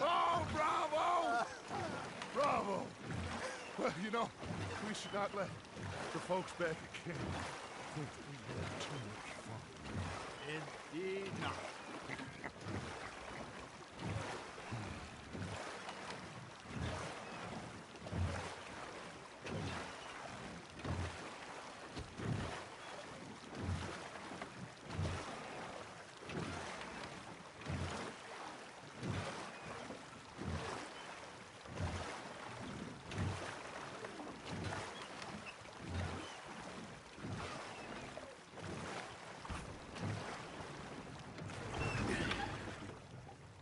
Oh, bravo! Bravo! Well, you know, we should not let the folks back at camp think we had too much fun. Indeed not.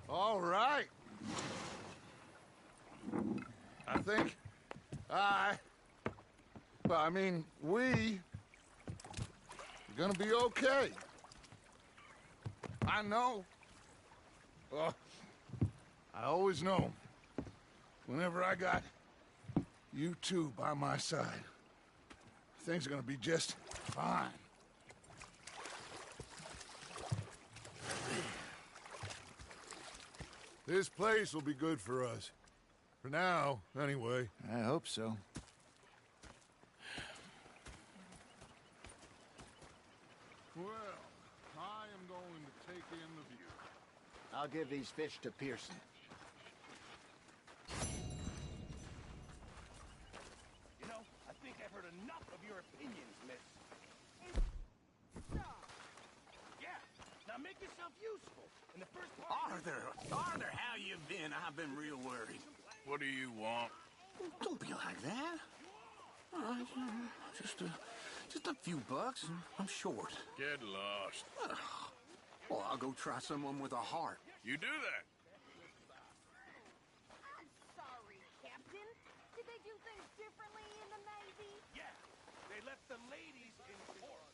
All right. I think we're gonna be okay. I know. I always know. Whenever I got you two by my side, things are gonna be just fine. This place will be good for us. For now, anyway. I hope so. Well, I am going to take in the view. I'll give these fish to Pearson. You know, I think I've heard enough of your opinions, miss. Yeah, now make yourself useful. In the first part... Arthur, how you been? I've been real worried. What do you want? Don't be like that. All right, just a few bucks, and I'm short. Get lost. Well, I'll go try someone with a heart. You do that. I'm sorry, Captain. Did they do things differently in the Navy? Yeah, they left the ladies in port.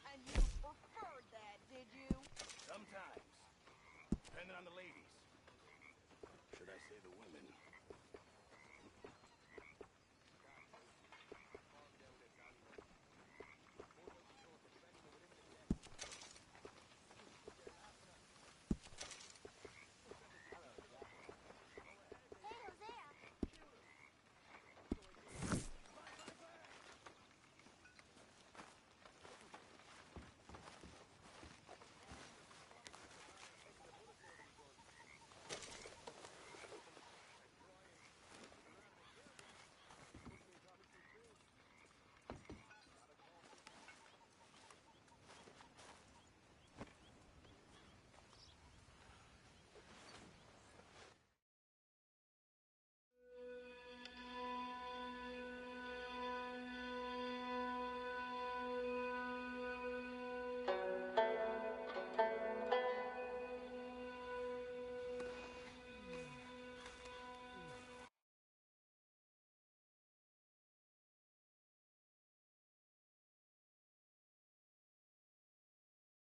And you preferred that, did you? Sometimes. Depending on the ladies. Should I say the women?